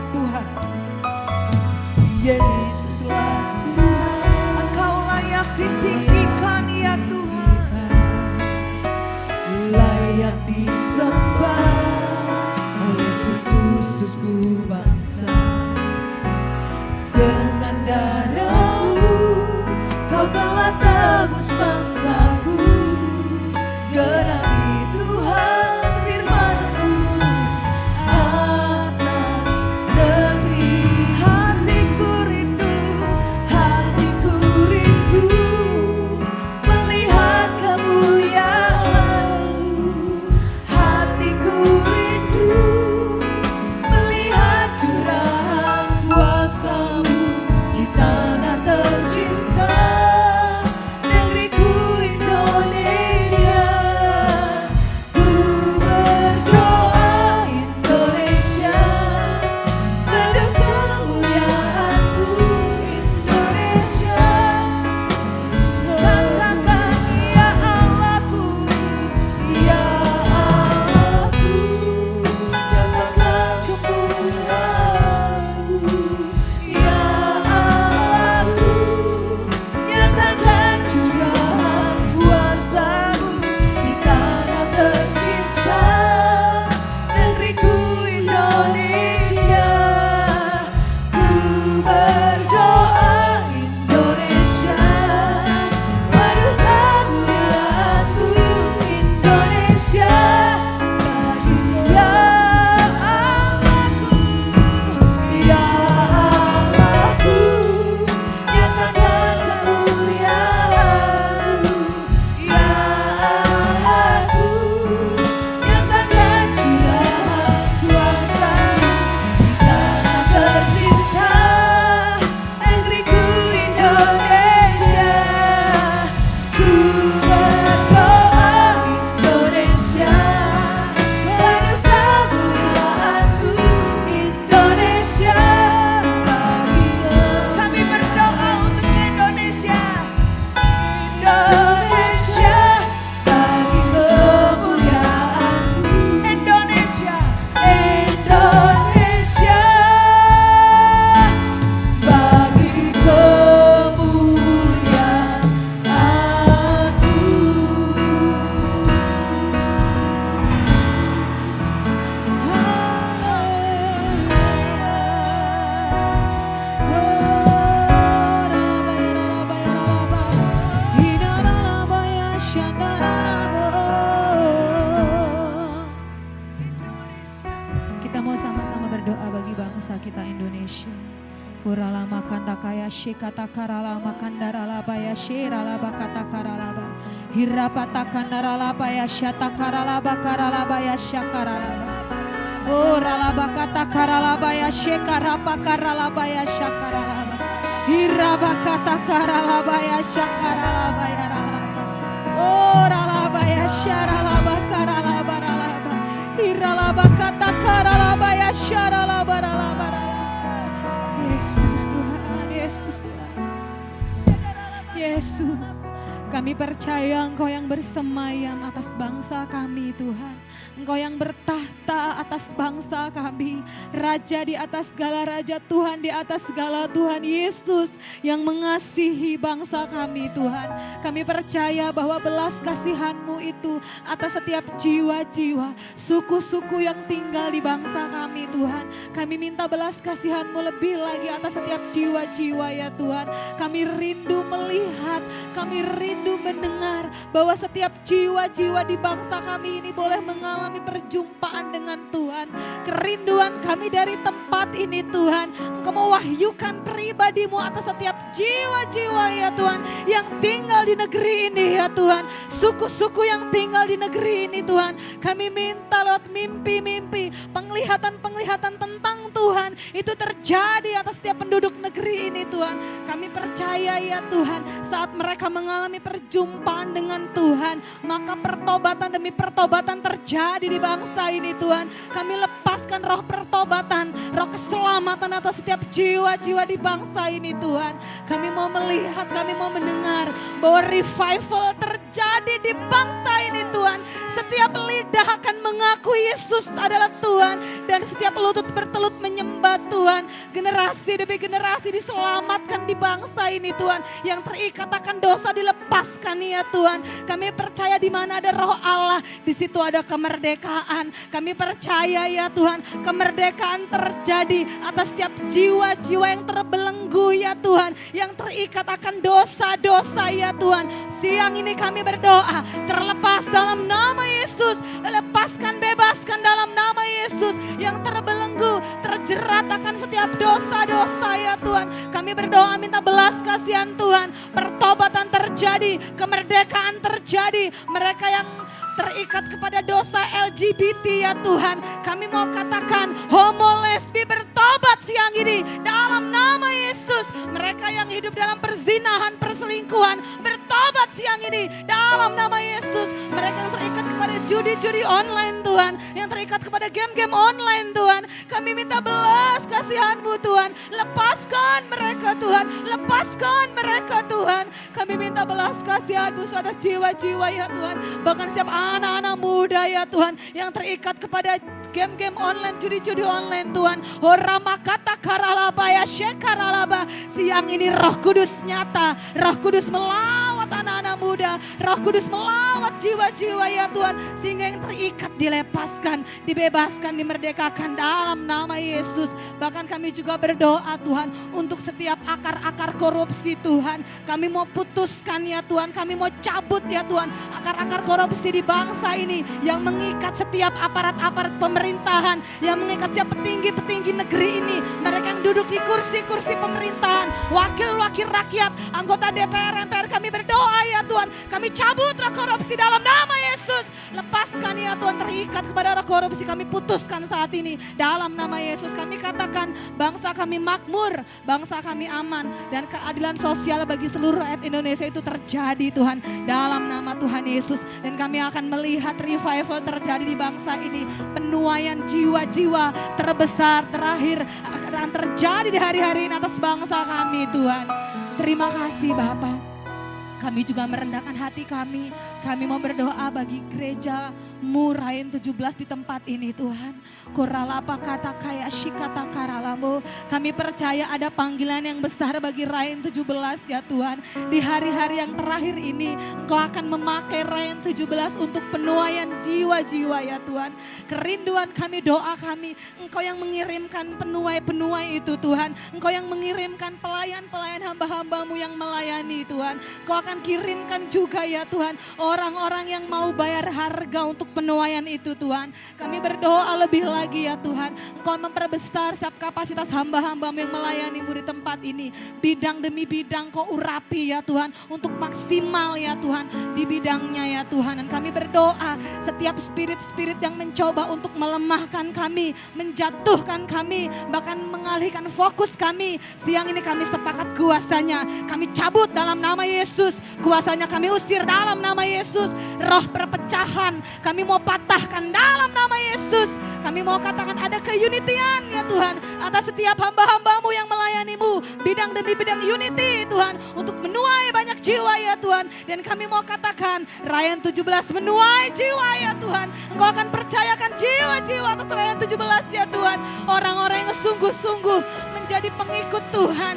Tuhan. Yesuslah Tuhan. Engkau layak ditinggikan ya Tuhan. Layak disembah oleh suku-suku bangsa. Dengan darah-Mu Kau telah tebus bangsaku. Genapi Tuhan firman-Mu atas negeri. Hatiku rindu Melihat kemuliaan-Mu. Hatiku rindu melihat curahan kuasa-Mu di tanah tercinta, negeriku Indonesia. Ku berdoa Indonesia, pada kemuliaan-Mu Indonesia. Katakan ya Allahku, Ya Allahku, nyatakan kemuliaan-Mu. Ya Allahku, nyatakan curahan kuasa-Mu di tanah tercinta, negeriku Indonesia. Ku berdoa Indonesia, waduh kemuliaan-Mu Indonesia. Bagi ya Allahku, ya Allahku, nyatakan kemuliaan-Mu. Ya Allahku, nyatakan curahan kuasa-Mu di tanah tercinta, negeriku Indonesia. Ku berdoa Indonesia, waduh kemuliaan-Mu Indonesia. Bagi kami berdoa untuk Indonesia. Indonesia, bagi kemuliaan-Mu. Indonesia, Indonesia, bagi kemuliaan-Mu. Kita mau sama-sama berdoa bagi bangsa kita Indonesia. Urala makanda kaya shikata karala makandara labaya shirala bakata karalaba. Hirapata kandara labaya syata karalaba karalabaya syakaralaba. Urala bakata karalabaya shikarapa karalabaya syakaralaba. Hirabakata karalabaya syakaralabaya ralaba. Uralabaya syaralaba karalaba ralaba. Hiralabakata karalabaya syaralaba ralaba. Yesus Tuhan, Yesus Tuhan. Yesus, kami percaya Engkau yang bersemayam atas bangsa kami Tuhan. Engkau yang bertahta atas bangsa kami. Raja di atas segala raja, Tuhan di atas segala Tuhan. Yesus yang mengasihi bangsa kami Tuhan. Kami percaya bahwa belas kasihan-Mu itu atas setiap jiwa-jiwa, suku-suku yang tinggal di bangsa kami Tuhan. Kami minta belas kasihan-Mu lebih lagi atas setiap jiwa-jiwa ya Tuhan. Kami rindu melihat, kami rindu mendengar bahwa setiap jiwa-jiwa di bangsa kami ini boleh mengalami perjumpaan dengan Tuhan. Kerinduan kami dari tempat ini Tuhan, Engkau mewahyukan pribadi-Mu atas setiap jiwa-jiwa ya Tuhan yang tinggal di negeri ini ya Tuhan. Suku-suku yang tinggal di negeri ini Tuhan, kami minta lewat mimpi-mimpi, penglihatan-penglihatan tentang Tuhan itu terjadi atas setiap penduduk negeri ini Tuhan. Kami percaya ya Tuhan, saat mereka mengalami perjumpaan dengan Tuhan, maka pertobatan demi pertobatan terjadi di bangsa ini Tuhan. Kami lepaskan roh pertobatan, roh keselamatan atas setiap jiwa-jiwa di bangsa ini Tuhan. Kami mau melihat, kami mau mendengar bahwa revival terjadi di bangsa ini Tuhan. Setiap lidah akan mengakui Yesus adalah Tuhan. Dan setiap lutut bertelut menyembah Tuhan. Generasi demi generasi diselamatkan di bangsa ini Tuhan. Yang terikat akan dosa dilepaskan ya Tuhan. Kami percaya di mana ada roh Allah, di situ ada kemerdekaan. Kami percaya ya Tuhan, kemerdekaan terjadi atas setiap jiwa-jiwa yang terbelenggu ya Tuhan. Yang terikat akan dosa-dosa ya Tuhan. Siang ini kami berdoa, terlepas dalam nama Yesus. Lepaskan, bebaskan dalam nama Yesus. Yang terbelenggu, terjerat akan setiap dosa-dosa ya Tuhan. Kami berdoa minta belas kasihan Tuhan. Pertobatan terjadi, kemerdekaan terjadi. Mereka yang terikat kepada dosa LGBT ya Tuhan. Kami mau katakan homo lesbi bertobat siang ini dalam nama Yesus. Mereka yang hidup dalam perzinahan, perselingkuhan bertobat siang ini dalam nama Yesus. Mereka yang terikat kepada judi-judi online Tuhan, yang terikat kepada game-game online Tuhan, kami minta belas kasihan-Mu Tuhan. Lepaskan mereka Tuhan, lepaskan mereka Tuhan. Kami minta belas kasihan-Mu atas jiwa-jiwa ya Tuhan. Bahkan setiap anak-anak muda ya Tuhan yang terikat kepada game-game online, judi-judi online Tuhan. Horama kata karalaba ya shekaralaba. Siang ini Roh Kudus nyata, Roh Kudus melawat anak-anak muda, Roh Kudus melawat jiwa-jiwa ya Tuhan. Sehingga yang terikat dilepaskan, dibebaskan, dimerdekakan dalam nama Yesus. Bahkan kami juga berdoa Tuhan untuk setiap akar-akar korupsi Tuhan. Kami mau putuskan ya Tuhan, kami mau cabut ya Tuhan akar-akar korupsi di bangsa ini yang mengikat setiap aparat-aparat pemerintahan, yang mengikat setiap petinggi-petinggi negeri ini, mereka yang duduk di kursi-kursi pemerintahan, wakil-wakil rakyat, anggota DPR, MPR. Kami berdoa ya Tuhan, kami cabut roh korupsi dalam nama Yesus. Lepaskan ya Tuhan terikat kepada roh korupsi, kami putuskan saat ini dalam nama Yesus. Kami katakan bangsa kami makmur, bangsa kami aman, dan keadilan sosial bagi seluruh rakyat Indonesia itu terjadi Tuhan dalam nama Tuhan Yesus. Dan kami akan melihat revival terjadi di bangsa ini. Penuaian jiwa-jiwa terbesar terakhir akan terjadi di hari-hari ini atas bangsa kami Tuhan. Terima kasih Bapak. Kami juga merendahkan hati kami. Kami mau berdoa bagi gereja Murain 17 di tempat ini Tuhan. Koralapa kata kaya shikata karalamu. Kami percaya ada panggilan yang besar bagi Rain 17 ya Tuhan. Di hari-hari yang terakhir ini Engkau akan memakai Rain 17 untuk penuaian jiwa-jiwa ya Tuhan. Kerinduan kami, doa kami, Engkau yang mengirimkan penuai-penuai itu Tuhan. Engkau yang mengirimkan pelayan-pelayan hamba-hambamu yang melayani Tuhan. Engkau akan kirimkan juga ya Tuhan orang-orang yang mau bayar harga untuk penuaian itu Tuhan. Kami berdoa lebih lagi ya Tuhan. Engkau memperbesar setiap kapasitas hamba-hambamu yang melayani-Mu di tempat ini. Bidang demi bidang Kau urapi ya Tuhan. Untuk maksimal ya Tuhan di bidangnya ya Tuhan. Dan kami berdoa setiap spirit-spirit yang mencoba untuk melemahkan kami, menjatuhkan kami, bahkan mengalihkan fokus kami. Siang ini kami sepakat kuasanya. Kami cabut dalam nama Yesus. Kuasanya kami usir dalam nama Yesus. Roh perpecahan kami mau patahkan dalam nama Yesus. Kami mau katakan ada keunitian ya Tuhan atas setiap hamba-hambamu yang melayani-Mu. Bidang demi bidang unity Tuhan untuk menuai banyak jiwa ya Tuhan. Dan kami mau katakan Rayan 17 menuai jiwa ya Tuhan. Engkau akan percayakan jiwa-jiwa atas Rayan 17 ya Tuhan. Orang-orang yang sungguh-sungguh menjadi pengikut Tuhan.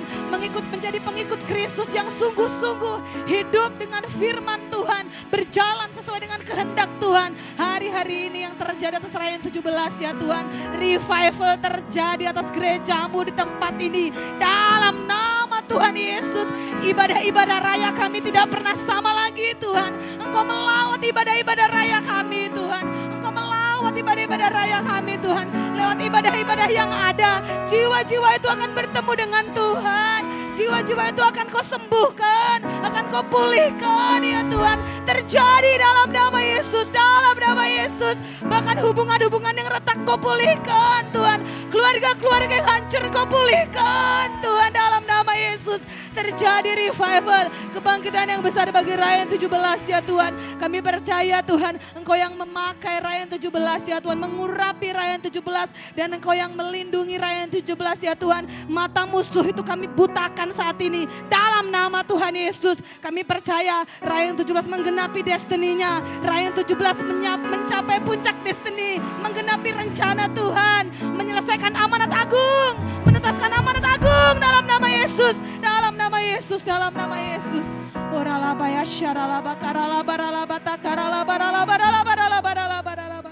Menjadi pengikut Kristus yang sungguh-sungguh hidup dengan firman Tuhan. Berjalan sesuai dengan kehendak Tuhan. Hari-hari ini yang terjadi atas Rayan 17 ya Tuhan. Revival terjadi atas gereja-Mu di tempat ini. Dalam nama Tuhan Yesus. Ibadah-ibadah raya kami tidak pernah sama lagi Tuhan. Engkau melawat ibadah-ibadah raya kami Tuhan. Engkau melawat ibadah-ibadah raya kami Tuhan. Lewat ibadah-ibadah yang ada, jiwa-jiwa itu akan bertemu dengan Tuhan. Jiwa-jiwa itu akan Kau sembuhkan, akan Kau pulihkan ya Tuhan. Terjadi dalam nama Yesus, dalam nama Yesus. Bahkan hubungan-hubungan yang retak Kau pulihkan Tuhan. Keluarga-keluarga yang hancur Kau pulihkan Tuhan dalam nama Yesus. Terjadi revival, kebangkitan yang besar bagi Rayan 17 ya Tuhan. Kami percaya Tuhan, Engkau yang memakai Rayan 17 ya Tuhan, mengurapi Rayan 17 dan Engkau yang melindungi Rayan 17 ya Tuhan. Mata musuh itu kami butakan nyatakan saat ini dalam nama Tuhan Yesus. Kami percaya Ryan 17 menggenapi destininya. Ryan 17 mencapai puncak destiny, menggenapi rencana Tuhan, menyelesaikan amanat agung, menuntaskan amanat agung dalam nama Yesus, dalam nama Yesus, dalam nama Yesus. Oralaba ya syaralaba karalaba ralaba takaralaba ralaba ralaba ralaba ralaba ralaba.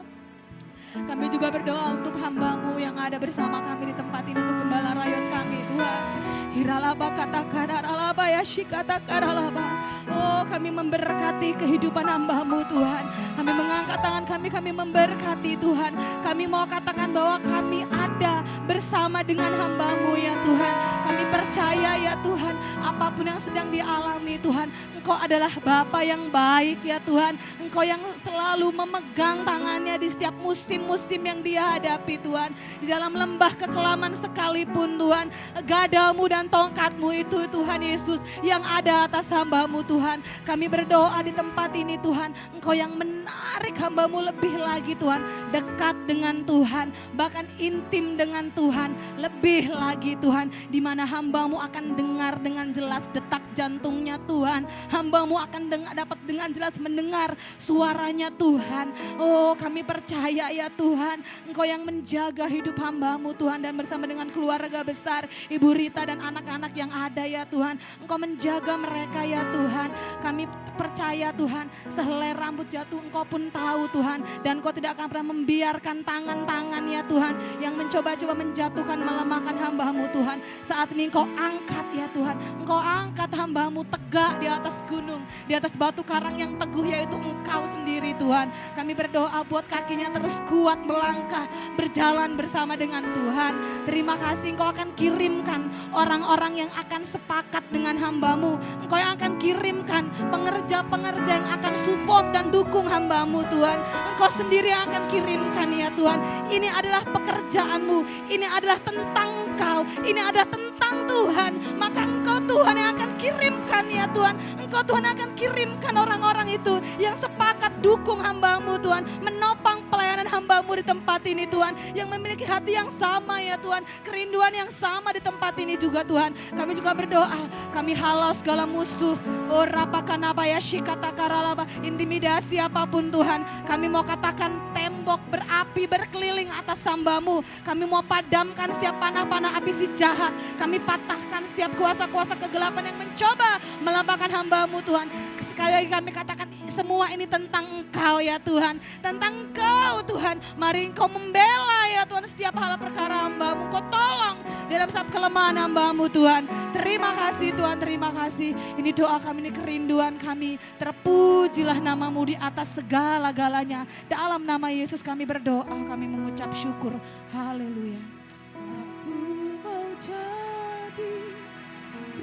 Kami juga berdoa untuk hamba-Mu yang ada bersama kami di tempat ini, untuk gembala rayon kami Tuhan. Hiralaba kata karalaba ya shikata karalaba. Oh, kami memberkati kehidupan hamba-Mu Tuhan. Kami mengangkat tangan kami memberkati Tuhan. Kami mau katakan bahwa kami ada bersama dengan hamba-Mu ya Tuhan. Kami percaya ya Tuhan, apapun yang sedang dialami Tuhan, Engkau adalah Bapa yang baik ya Tuhan. Engkau yang selalu memegang tangannya di setiap musim-musim yang dia hadapi Tuhan. Di dalam lembah kekelaman sekalipun Tuhan, gadamu dan tongkatmu itu Tuhan Yesus yang ada atas hamba-Mu Tuhan. Kami berdoa di tempat ini Tuhan, Engkau yang menarik hamba-Mu lebih lagi Tuhan, dekat dengan Tuhan, bahkan intim dengan Tuhan, lebih lagi Tuhan, di mana hamba-Mu akan dengar dengan jelas detak jantungnya Tuhan. Hamba-Mu akan dapat dengan jelas mendengar suaranya Tuhan. Oh, kami percaya ya Tuhan, Engkau yang menjaga hidup hamba-Mu Tuhan, dan bersama dengan keluarga besar Ibu Rita dan anak-anak yang ada ya Tuhan, Engkau menjaga mereka ya Tuhan. Kami percaya Tuhan, sehelai rambut jatuh Engkau pun tahu Tuhan, dan Engkau tidak akan pernah membiarkan tangan-tangan ya Tuhan yang mencoba-coba menjatuhkan, melemahkan hamba-Mu Tuhan. Saat ini Engkau angkat ya Tuhan, Engkau angkat hamba-Mu tegak di atas gunung, di atas batu karang yang teguh, yaitu Engkau sendiri Tuhan. Kami berdoa buat kakinya terus kuat melangkah, berjalan bersama dengan Tuhan. Terima kasih Engkau akan kirimkan orang-orang yang akan sepakat dengan hamba-Mu. Engkau yang akan kirimkan pengerja-pengerja yang akan support dan dukung hamba-Mu Tuhan. Engkau sendiri yang akan kirimkan ya Tuhan. Ini adalah pekerjaan-Mu, ini adalah tentang Engkau, ini adalah tentang Tuhan. Maka Engkau Tuhan yang akan kirimkan ya Tuhan. Engkau Tuhan akan kirimkan orang-orang itu yang sepakat dukung hamba-Mu Tuhan, menopang pelayanan hamba-Mu di tempat ini Tuhan, yang memiliki hati yang sama ya Tuhan, kerinduan yang sama di tempat ini juga Tuhan. Kami juga berdoa, kami halau segala musuh, oh rapakanaba ya shikata karalaba, intimidasi apapun Tuhan. Kami mau katakan tembok berapi berkeliling atas hamba-Mu. Kami mau padamkan setiap panah-panah api si jahat. Kami patahkan setiap kuasa-kuasa kegelapan yang mencoba melambangkan hamba-Mu Tuhan. Sekali lagi kami katakan semua ini tentang Engkau ya Tuhan, tentang Engkau Tuhan. Mari Engkau membela ya Tuhan setiap hal perkara hamba-Mu. Engkau tolong dalam setiap kelemahan hamba-Mu Tuhan. Terima kasih Tuhan, terima kasih. Ini doa kami, ini kerinduan kami. Terpujilah nama-Mu di atas segala-galanya. Dalam nama Yesus kami berdoa, kami mengucap syukur. Haleluya. Aku mau jadi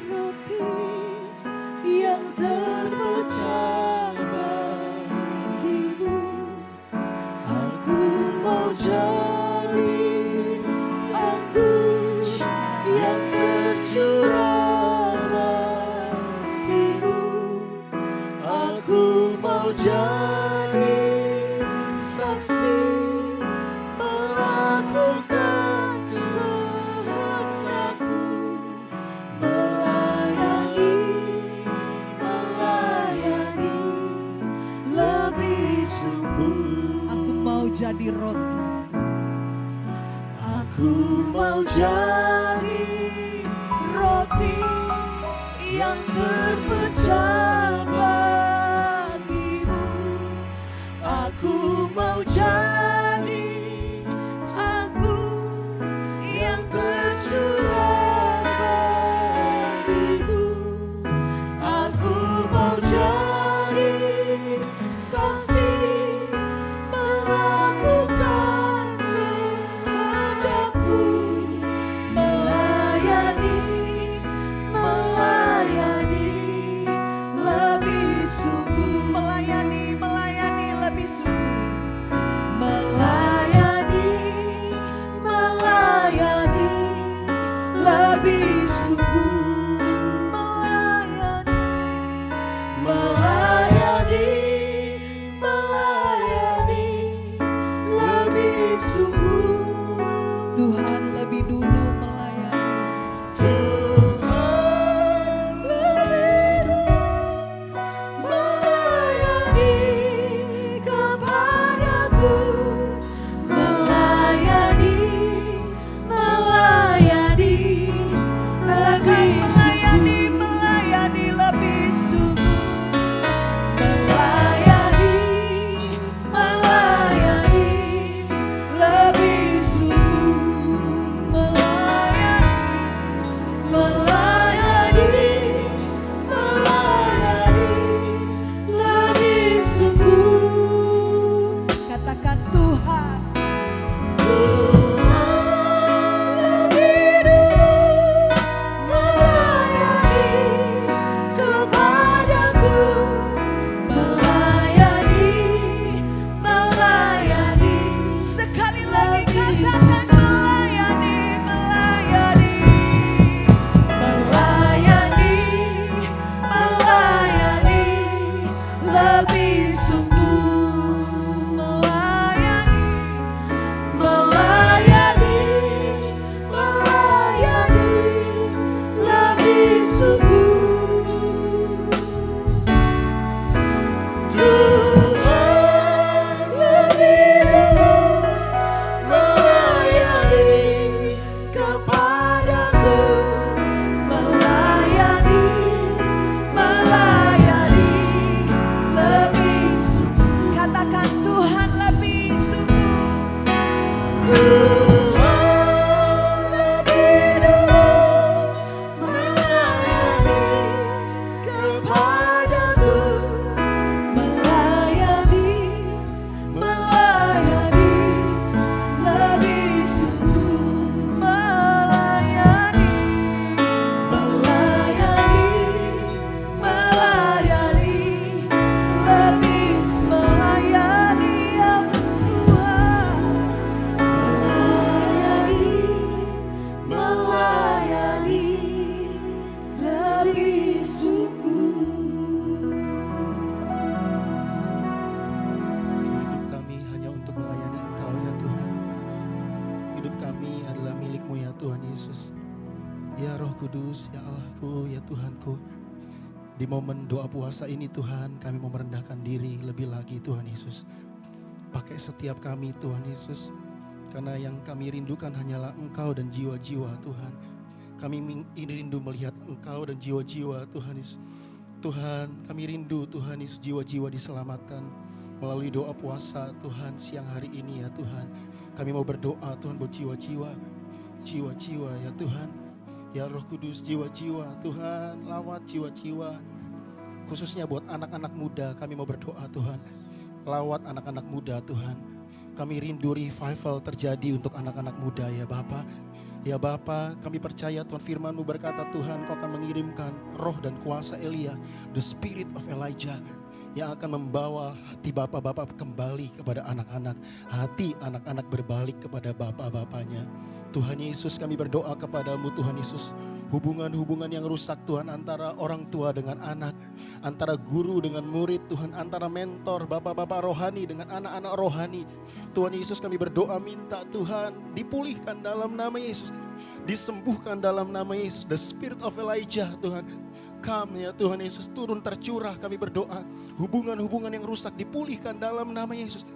roti yang terpecah bagimu. Aku mau jadi anggur yang tercurah bagimu. Aku mau jadi saksi melakukan kehendak-Mu, melayani lebih sungguh. Aku mau jadi roti, aku mau jadi roti yang terpecah bagimu. Aku mau jadi anggur yang tercurah bagimu. Aku mau jadi saksi melakukan kehendak-Mu, melayani Tuhan lebih dulu melayani kepadaku, melayani lebih sungguh, melayani lebih melayani ya Tuhan, melayani lebih sungguh. Hidup kami hanya untuk melayani Engkau ya Tuhan. Hidup kami adalah milik-Mu ya Tuhan Yesus. Ya Roh Kudus, ya Allahku, ya Tuhanku. Di momen doa puasa ini Tuhan, kami mau merendahkan diri lebih lagi Tuhan Yesus. Pakai setiap kami Tuhan Yesus. Karena yang kami rindukan hanyalah Engkau dan jiwa-jiwa Tuhan. Kami rindu melihat Engkau dan jiwa-jiwa Tuhan Yesus. Tuhan, kami rindu Tuhan Yesus, jiwa-jiwa diselamatkan melalui doa puasa Tuhan siang hari ini ya Tuhan. Kami mau berdoa Tuhan buat jiwa-jiwa ya Tuhan. Ya Roh Kudus, jiwa-jiwa Tuhan, lawat jiwa-jiwa. Khususnya buat anak-anak muda, kami mau berdoa Tuhan. Lawat anak-anak muda Tuhan. Kami rindu revival terjadi untuk anak-anak muda ya Bapa. Ya Bapa, kami percaya Tuhan firman-Mu berkata Tuhan, Kau akan mengirimkan roh dan kuasa Elia, the spirit of Elijah, yang akan membawa hati bapak-bapak kembali kepada anak-anak. Hati anak-anak berbalik kepada bapak-bapaknya. Tuhan Yesus, kami berdoa kepadamu Tuhan Yesus. Hubungan-hubungan yang rusak Tuhan, antara orang tua dengan anak, antara guru dengan murid Tuhan, antara mentor, bapak-bapak rohani dengan anak-anak rohani. Tuhan Yesus, kami berdoa minta Tuhan dipulihkan dalam nama Yesus. Disembuhkan dalam nama Yesus. The spirit of Elijah Tuhan. Come ya Tuhan Yesus, turun tercurah, kami berdoa. Hubungan-hubungan yang rusak dipulihkan dalam nama Yesus.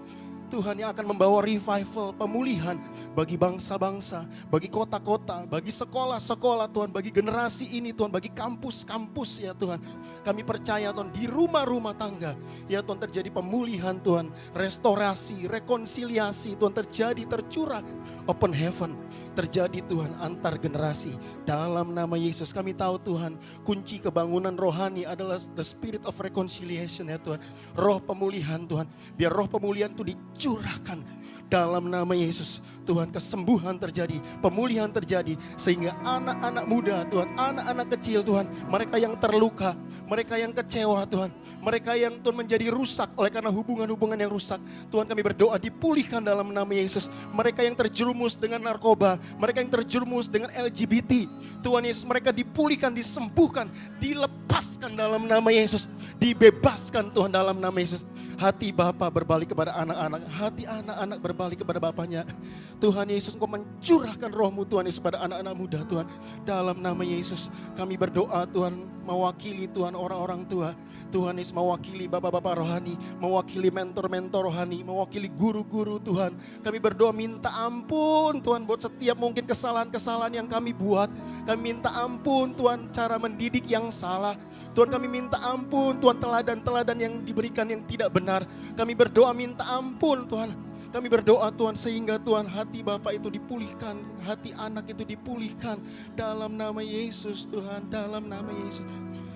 Tuhan yang akan membawa revival, pemulihan bagi bangsa-bangsa, bagi kota-kota, bagi sekolah-sekolah Tuhan, bagi generasi ini Tuhan, bagi kampus-kampus ya Tuhan. Kami percaya Tuhan di rumah-rumah tangga ya Tuhan terjadi pemulihan Tuhan, restorasi, rekonsiliasi Tuhan terjadi, tercurah open heaven terjadi Tuhan antar generasi dalam nama Yesus. Kami tahu Tuhan kunci kebangunan rohani adalah the spirit of reconciliation ya Tuhan. Roh pemulihan Tuhan, biar roh pemulihan itu dicurahkan dalam nama Yesus. Tuhan, kesembuhan terjadi, pemulihan terjadi, sehingga anak-anak muda Tuhan, anak-anak kecil Tuhan, mereka yang terluka, mereka yang kecewa Tuhan, mereka yang Tuhan menjadi rusak oleh karena hubungan-hubungan yang rusak, Tuhan kami berdoa dipulihkan dalam nama Yesus. Mereka yang terjerumus dengan narkoba, mereka yang terjerumus dengan LGBT, Tuhan Yesus, mereka dipulihkan, disembuhkan, dilepaskan dalam nama Yesus, dibebaskan Tuhan dalam nama Yesus. Hati Bapa berbalik kepada anak-anak, hati anak-anak berbalik kepada Bapaknya. Tuhan Yesus, Engkau mencurahkan roh-Mu Tuhan Yesus pada anak-anak muda Tuhan. Dalam nama Yesus kami berdoa Tuhan, mewakili Tuhan orang-orang tua. Tuhan Yesus mewakili bapak-bapak rohani, mewakili mentor-mentor rohani, mewakili guru-guru Tuhan. Kami berdoa minta ampun Tuhan buat setiap mungkin kesalahan-kesalahan yang kami buat. Kami minta ampun Tuhan cara mendidik yang salah. Tuhan kami minta ampun Tuhan teladan-teladan yang diberikan yang tidak benar. Kami berdoa minta ampun Tuhan. Kami berdoa Tuhan sehingga Tuhan hati Bapa itu dipulihkan, hati anak itu dipulihkan dalam nama Yesus Tuhan, dalam nama Yesus.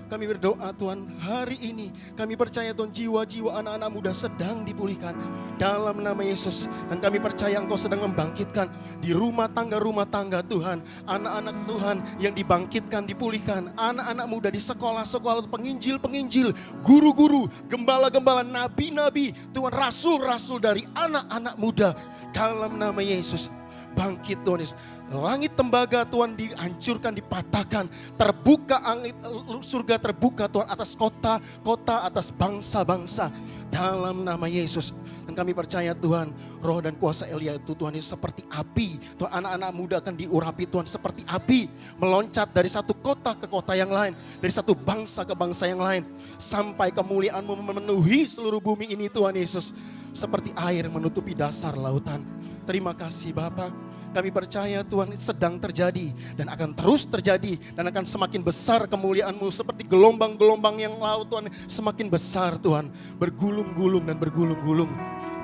Kami berdoa Tuhan hari ini kami percaya Tuhan jiwa-jiwa anak-anak muda sedang dipulihkan dalam nama Yesus. Dan kami percaya Engkau sedang membangkitkan di rumah tangga Tuhan. Anak-anak Tuhan yang dibangkitkan, dipulihkan. Anak-anak muda di sekolah-sekolah, penginjil-penginjil, guru-guru, gembala-gembala, nabi-nabi, Tuhan rasul-rasul dari anak-anak muda dalam nama Yesus. Bangkit Tuhan Yesus. Langit tembaga Tuhan dihancurkan, dipatahkan. Terbuka angin, surga terbuka Tuhan atas kota-kota, atas bangsa-bangsa. Dalam nama Yesus. Dan kami percaya Tuhan, roh dan kuasa Elia itu Tuhan Yesus seperti api. Tuhan, anak-anak muda akan diurapi Tuhan seperti api. Meloncat dari satu kota ke kota yang lain. Dari satu bangsa ke bangsa yang lain. Sampai kemuliaan-Mu memenuhi seluruh bumi ini Tuhan Yesus. Seperti air menutupi dasar lautan. Terima kasih Bapa. Kami percaya Tuhan sedang terjadi dan akan terus terjadi dan akan semakin besar kemuliaan-Mu seperti gelombang-gelombang yang laut Tuhan, semakin besar Tuhan, bergulung-gulung dan bergulung-gulung.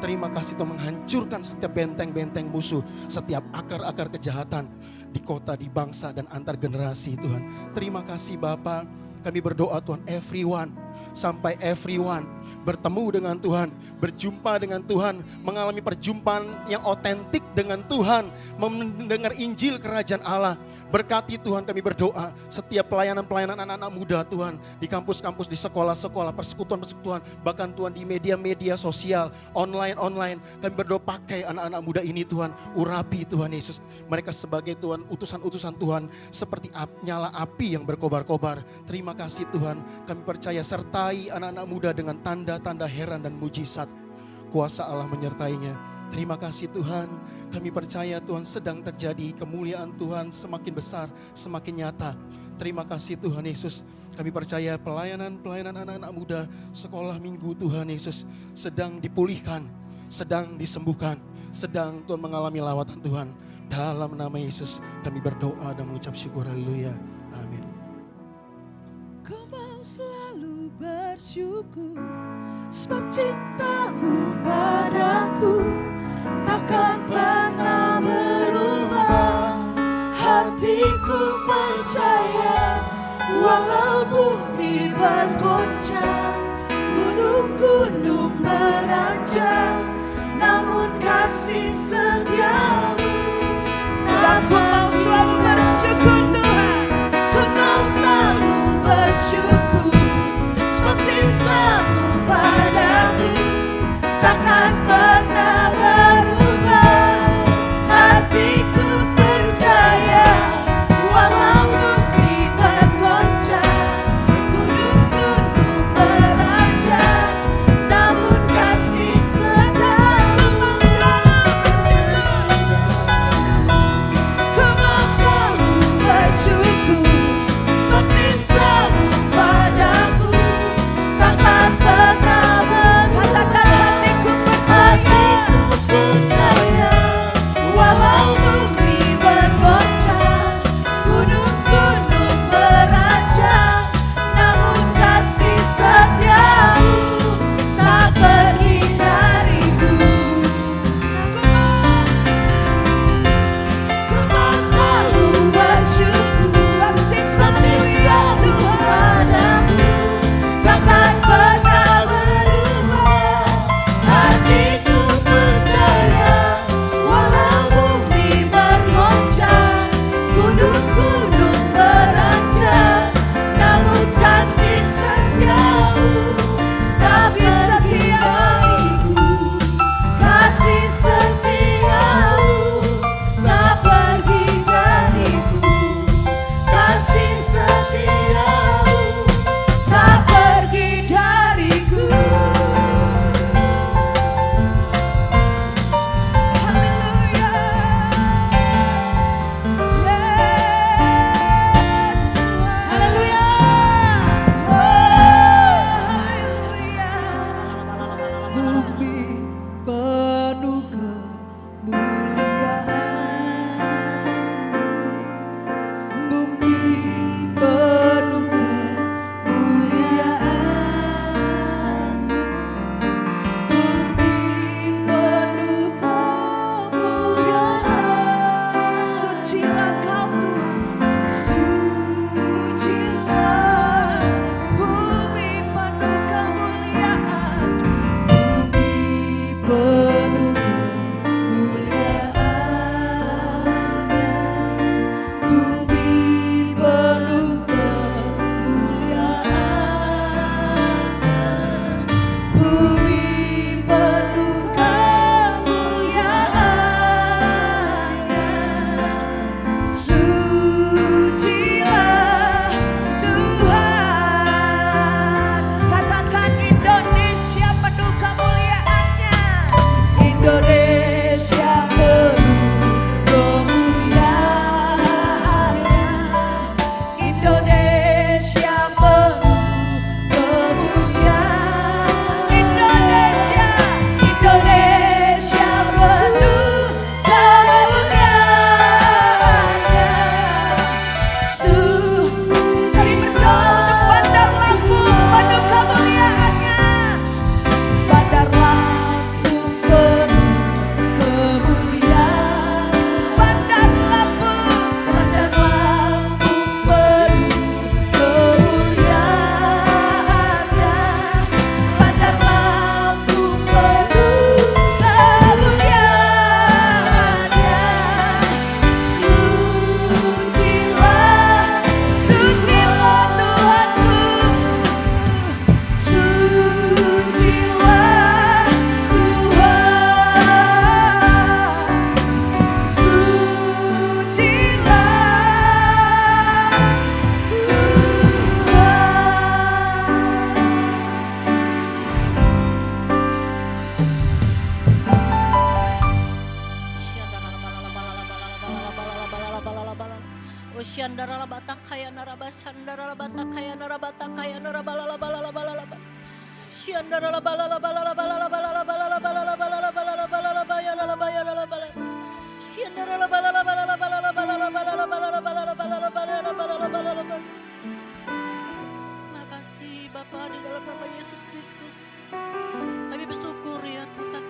Terima kasih Tuhan menghancurkan setiap benteng-benteng musuh, setiap akar-akar kejahatan di kota, di bangsa, dan antar generasi Tuhan. Terima kasih Bapa, kami berdoa Tuhan everyone, sampai everyone bertemu dengan Tuhan, berjumpa dengan Tuhan, mengalami perjumpaan yang otentik dengan Tuhan, mendengar Injil Kerajaan Allah. Berkati Tuhan, kami berdoa setiap pelayanan-pelayanan anak-anak muda Tuhan, di kampus-kampus, di sekolah-sekolah, persekutuan-persekutuan, bahkan Tuhan di media-media sosial, online. Kami berdoa pakai anak-anak muda ini Tuhan, urapi Tuhan Yesus. Mereka sebagai Tuhan, utusan-utusan Tuhan, seperti nyala api yang berkobar-kobar. Terima kasih Tuhan, kami percaya sertai anak-anak muda dengan tanda-tanda heran dan mujizat. Kuasa Allah menyertainya. Terima kasih Tuhan, kami percaya Tuhan sedang terjadi kemuliaan Tuhan semakin besar, semakin nyata. Terima kasih Tuhan Yesus, kami percaya pelayanan anak-anak muda, sekolah minggu Tuhan Yesus sedang dipulihkan, sedang disembuhkan, sedang Tuhan mengalami lawatan Tuhan. Dalam nama Yesus kami berdoa dan mengucap syukur, haleluya, amin. Kau mau selalu bersyukur, sebab cintamu padaku takkan pernah berubah. Hatiku percaya, walau bumi bergoncang, gunung-gunung beranjak, namun kasih setiamu. Sebab ku mau selalu bersyukur Tuhan. Ku mau selalu bersyukur, sebab cintamu padaku takkan pernah berubah. Hatiku percaya, walau bumi bergoncang, gunung-gunung beranjak, namun kasih setiamu. Ku mau selalu bersyukur, sebab cintamu padaku takkan pernah berubah. Katakan hatiku percaya. Percaya, walau bumi bergoncang, gunung-gunung beranjak, namun kasih setiamu tak pergi dariku. Ku mau selalu bersyukur, sebab cintamu ya Tuhan takkan pernah berubah. Hatiku percaya, walau bumi Oshandara labatakaya narabasandara labatakaya narabatakaya narabalalabalalabalalabalala. Shandara labalalabalalabalalabalalabalalabalalabalalabalalabalalabalalabalala. Shandara labalalabalalabalalabalalabalalabalalabalalabalalabalalabalala. Makasih Bapa di dalam nama Yesus Kristus. Kami bersyukur ya Tuhan.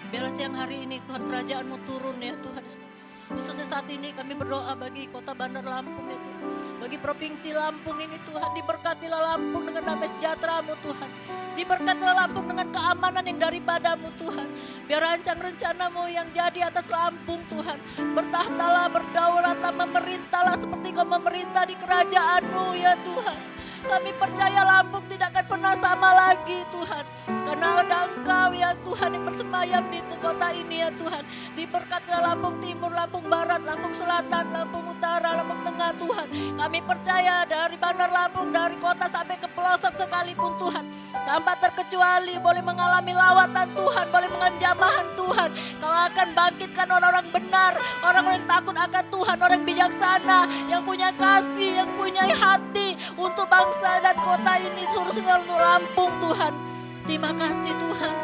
Biarlah siang hari ini Tuhan kerajaan-Mu turun ya Tuhan. Khususnya saat ini kami berdoa bagi kota Bandar Lampung itu. Bagi provinsi Lampung ini Tuhan. Diberkatilah Lampung dengan damai sejahtera-Mu Tuhan. Diberkatilah Lampung dengan keamanan yang daripada-Mu Tuhan. Biar rancang rencana-Mu yang jadi atas Lampung Tuhan. Bertahtalah, berdaulatlah, memerintahlah seperti Kau memerintah di kerajaan-Mu ya Tuhan. Kami percaya Lampung tidak akan pernah sama lagi Tuhan. Karena ada Engkau ya Tuhan yang bersemayam di kota ini ya Tuhan. Diberkatilah Lampung Timur, Lampung Barat, Lampung Selatan, Lampung Utara, Lampung Tengah Tuhan. Kami percaya dari Bandar Lampung, dari kota sampai ke pelosok sekalipun Tuhan. Tanpa terkecuali boleh mengalami lawatan Tuhan, boleh menganjamahan Tuhan. Kau akan bangkitkan orang-orang benar, orang-orang yang takut akan Tuhan, orang yang bijaksana, yang punya kasih, yang punya hati untuk bangsa dan kota ini, khususnya Lampung Tuhan. Terima kasih Tuhan.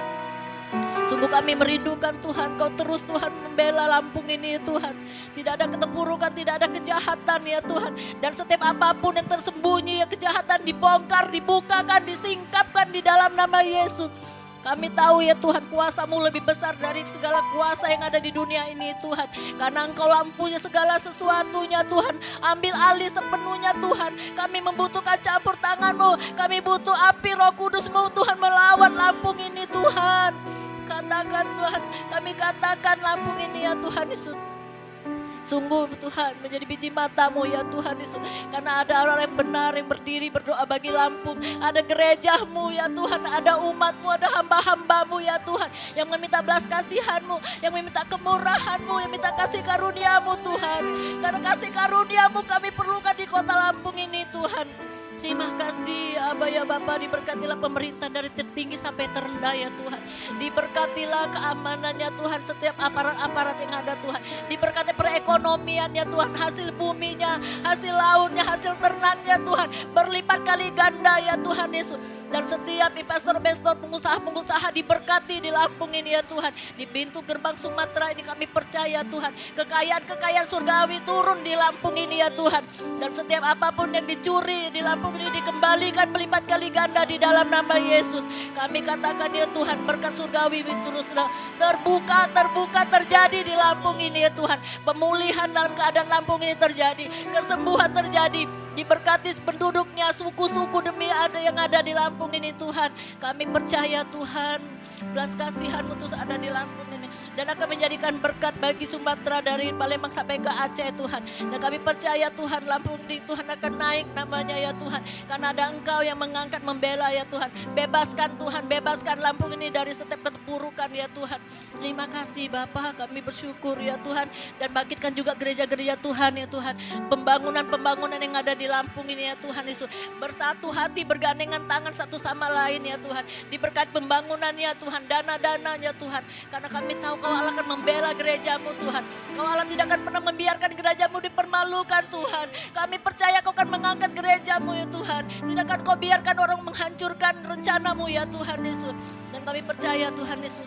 Sungguh kami merindukan Tuhan, Kau terus Tuhan membela Lampung ini Tuhan. Tidak ada keterpurukan, tidak ada kejahatan ya Tuhan. Dan setiap apapun yang tersembunyi ya kejahatan dibongkar, dibukakan, disingkapkan di dalam nama Yesus. Kami tahu ya Tuhan kuasa-Mu lebih besar dari segala kuasa yang ada di dunia ini Tuhan. Karena Engkau lampunya segala sesuatunya Tuhan. Ambil alih sepenuhnya Tuhan. Kami membutuhkan campur tangan-Mu. Kami butuh api Roh Kudus-Mu Tuhan melawat Lampung ini Tuhan. Katakan Tuhan, kami katakan Lampung ini ya Tuhan Yesus. Sungguh Tuhan menjadi biji mata-Mu ya Tuhan Yesus. Karena ada orang yang benar yang berdiri berdoa bagi Lampung. Ada gereja-Mu ya Tuhan. Ada umat-Mu, ada hamba-hamba-Mu ya Tuhan. Yang meminta belas kasihan-Mu. Yang meminta kemurahan-Mu. Yang minta kasih karunia-Mu Tuhan. Karena kasih karunia-Mu kami perlukan di kota Lampung ini Tuhan. Terima kasih Aba ya Bapa, diberkatilah pemerintah dari tertinggi sampai terendah ya Tuhan. Diberkatilah keamanannya Tuhan, setiap aparat-aparat yang ada Tuhan. Diberkati perekonomian ya Tuhan, hasil buminya, hasil lautnya, hasil ternaknya Tuhan. Berlipat kali ganda ya Tuhan Yesus. Dan setiap investor-investor, pengusaha-pengusaha diberkati di Lampung ini ya Tuhan. Di pintu gerbang Sumatera ini kami percaya Tuhan. Kekayaan-kekayaan surgawi turun di Lampung ini ya Tuhan. Dan setiap apapun yang dicuri di Lampung ini dikembalikan melipat kali ganda di dalam nama Yesus. Kami katakan ya Tuhan, berkat surgawi terus terbuka terjadi di Lampung ini ya Tuhan. Pemulihan dalam keadaan Lampung ini terjadi, kesembuhan terjadi, diberkati penduduknya, suku-suku demi ada yang ada di Lampung ini Tuhan. Kami percaya Tuhan, belas kasihan-Mu terus ada di Lampung ini dan akan menjadikan berkat bagi Sumatera dari Palembang sampai ke Aceh Tuhan. Dan kami percaya Tuhan, Lampung di Tuhan akan naik namanya ya Tuhan. Karena ada Engkau yang mengangkat membela ya Tuhan. Bebaskan Tuhan, bebaskan Lampung ini dari setiap keterpurukan ya Tuhan. Terima kasih Bapa, kami bersyukur ya Tuhan. Dan bangkitkan juga gereja-gereja Tuhan ya Tuhan. Pembangunan-pembangunan yang ada di Lampung ini ya Tuhan Yesus. Bersatu hati, bergandengan tangan satu sama lain ya Tuhan. Diberkati pembangunannya Tuhan, dana-dananya Tuhan. Karena kami tahu Kau Allah akan membela gereja-Mu Tuhan. Kau Allah tidak akan pernah membiarkan gereja-Mu dipermalukan Tuhan. Kami percaya Kau akan mengangkat gereja-Mu ya Tuhan. Tidak akan Kau biarkan orang menghancurkan rencana-Mu ya Tuhan Yesus. Dan kami percaya Tuhan Yesus,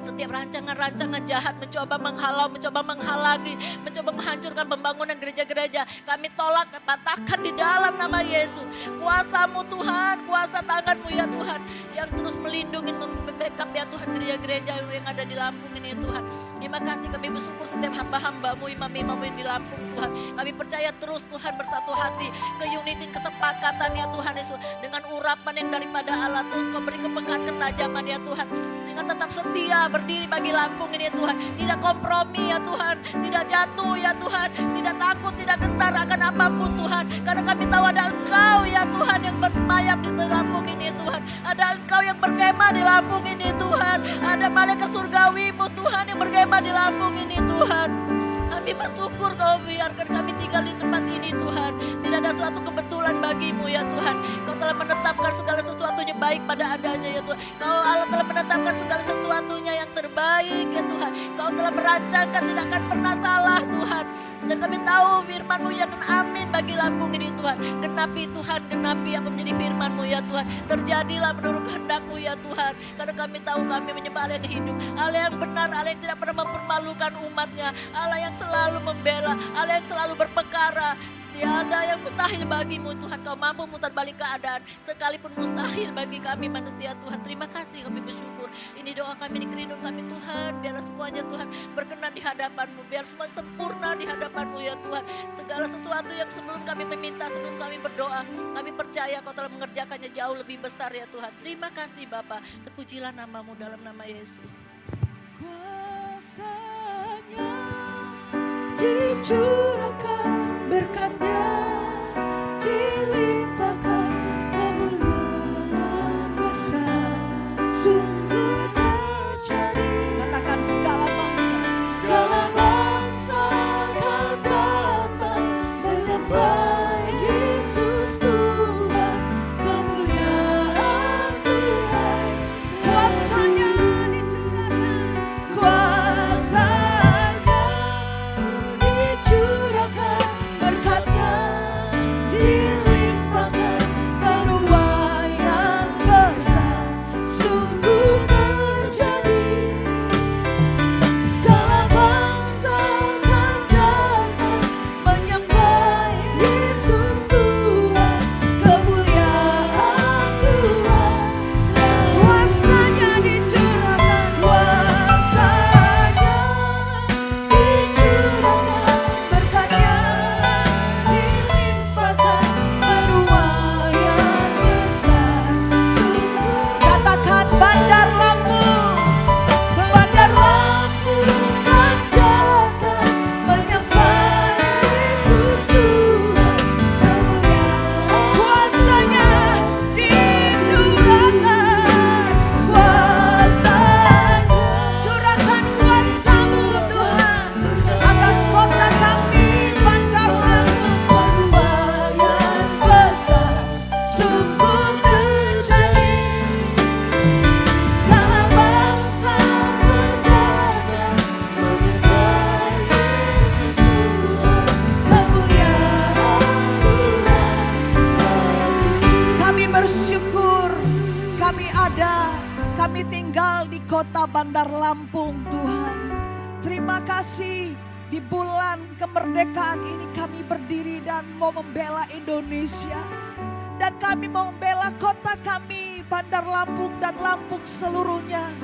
setiap rancangan-rancangan jahat mencoba menghalau, mencoba menghalangi, mencoba menghancurkan pembangunan gereja-gereja. Kami tolak, patahkan di dalam nama Yesus. Kuasa-Mu Tuhan, kuasa tangan-Mu ya Tuhan. Yang terus melindungi, membackup ya Tuhan gereja-gereja yang ada di Lampung ini ya Tuhan. Terima kasih, kami bersyukur setiap hamba-hamba-Mu, imam-imam yang di Lampung Tuhan. Kami percaya terus Tuhan bersatu hati, keunitin, kesepakatan ya Tuhan Yesus. Dengan urapan yang daripada Allah terus Kau beri kepekaan, ketajaman ya Tuhan. Sehingga tetap setia berdiri bagi Lampung ini ya Tuhan. Tidak kompromi ya Tuhan, tidak jatuh ya Tuhan, tidak takut, tidak gentar akan apapun Tuhan. Karena kami tahu ada Engkau ya Tuhan yang bersemayam di Lampung ini ya Tuhan. Ada Engkau yang berkemah di Lampung ini Tuhan. Ada malaikat surgawi-Mu Tuhan yang berkemah di Lampung ini Tuhan. Kami bersyukur Kau biarkan kami tinggal di tempat ini Tuhan. Tidak ada suatu kebetulan bagimu ya Tuhan. Kau telah menetapkan segala sesuatunya baik pada adanya ya Tuhan. Kau Allah telah menetapkan segala sesuatunya yang terbaik ya Tuhan. Kau telah merancangkan tidak akan pernah salah Tuhan. Dan kami tahu firman-Mu yang amin bagi Lampung ini Tuhan. Genapi Tuhan, genapi apa menjadi firman-Mu ya Tuhan. Terjadilah menurut kehendak-Mu ya Tuhan. Karena kami tahu kami menyembah Allah yang hidup, Allah yang benar, Allah yang tidak pernah mempermalukan umatnya, Allah yang selalu membela, Allah yang selalu berperkara. Tiada yang mustahil bagimu Tuhan. Kau mampu mutar balik keadaan, sekalipun mustahil bagi kami manusia Tuhan. Terima kasih, kami bersyukur. Ini doa kami, ini kerinduan kami Tuhan. Biarlah semuanya Tuhan berkenan di hadapan-Mu. Biar semua sempurna di hadapan-Mu ya Tuhan. Segala sesuatu yang sebelum kami meminta, sebelum kami berdoa, kami percaya Kau telah mengerjakannya jauh lebih besar ya Tuhan. Terima kasih Bapa. Terpujilah nama-Mu dalam nama Yesus. Kuasanya dicurahkan, berkatnya dilimpahkan, kemuliaan besar sungguh terjadi. Katakan segala bangsa akan datang menyembah Yesus Tuhan, kemuliaan Tuhan. Kuasanya dicurahkan, kuasanya dicurahkan, berkatnya dilimpahkan, penuaian besar sungguh terjadi. Segala bangsa akan datang menyembah Yesus Tuhan, kemuliaan Tuhan. Kuasanya dicurahkan, kuasanya dicurahkan, berkatnya dilimpahkan, penuaian besar sungguh. Katakan Bandar Lampung, Bandar Lampung kan datang menyembah Yesus Tuhan, kemuliaan. Kuasanya dicurahkan, kuasanya curahkan kuasa-Mu Tuhan atas kota kami Bandar Lampung, penuaian besar sungguh terjadi. Segala bangsa akan datang menyembah Yesus Tuhan, kemuliaan Tuhan. Kami bersyukur kami tinggal di kota Bandar Lampung Tuhan. Terima kasih di bulan kemerdekaan ini kami berdiri dan mau membela Indonesia. Dan kami mau membela kota kami Bandar Lampung dan Lampung seluruhnya.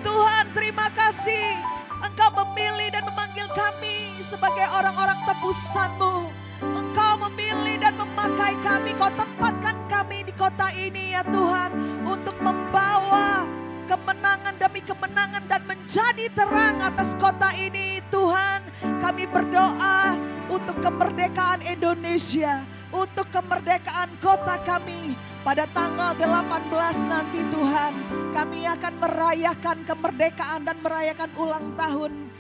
Tuhan, terima kasih Engkau memilih dan memanggil kami sebagai orang-orang tebusan-Mu. Engkau memilih dan memakai kami, Kau tempatkan kami di kota ini ya Tuhan, untuk membawa kemenangan demi kemenangan dan menjadi terang atas kota ini Tuhan. Kami berdoa untuk kemerdekaan Indonesia, untuk kemerdekaan kota kami pada tanggal 18 nanti Tuhan. Kami akan merayakan kemerdekaan dan merayakan ulang tahun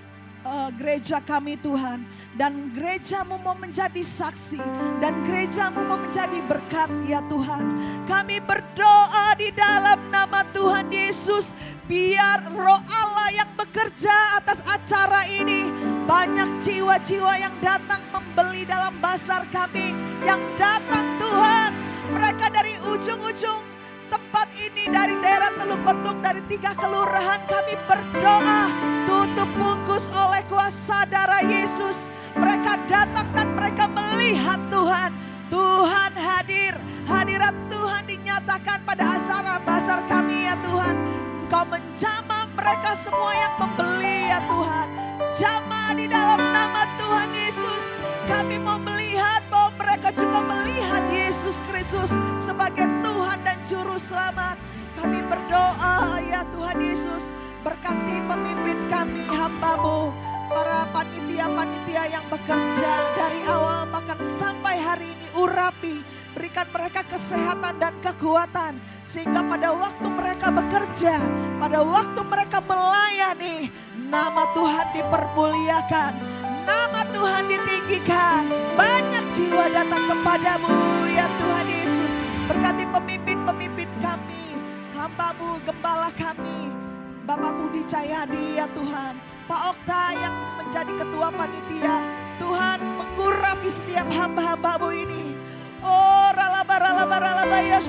gereja kami Tuhan. Dan gereja-Mu mau menjadi saksi, dan gereja-Mu mau menjadi berkat ya Tuhan. Kami berdoa di dalam nama Tuhan Yesus, biar Roh Allah yang bekerja atas acara ini. Banyak jiwa-jiwa yang datang membeli dalam basar kami, yang datang Tuhan, mereka dari ujung-ujung tempat ini, dari daerah Teluk Betung, dari 3 kelurahan. Kami berdoa tutup bungkus oleh kuasa darah Yesus. Mereka datang dan mereka melihat Tuhan. Tuhan hadir, hadirat Tuhan dinyatakan pada acara basar kami ya Tuhan. Engkau menjamah mereka semua yang membeli ya Tuhan. Jamah di dalam nama Tuhan Yesus. Kami mau melihat bahwa mereka juga melihat Yesus Kristus sebagai Tuhan dan Juru Selamat. Kami berdoa ya Tuhan Yesus, berkati pemimpin kami, hamba-Mu, para panitia-panitia yang bekerja dari awal bahkan sampai hari ini. Urapi, berikan mereka kesehatan dan kekuatan, sehingga pada waktu mereka bekerja, pada waktu mereka melayani, nama Tuhan dipermuliakan, Nama Tuhan ditinggikan. Banyak jiwa datang kepadamu ya Tuhan Yesus. Berkati pemimpin-pemimpin kami, hamba-Mu, gembala kami, Bapak Budi Cahyadi ya Tuhan. Pak Okta yang menjadi ketua panitia. Tuhan mengurapi setiap hamba-hamba-Mu ini. Oh ralabayas,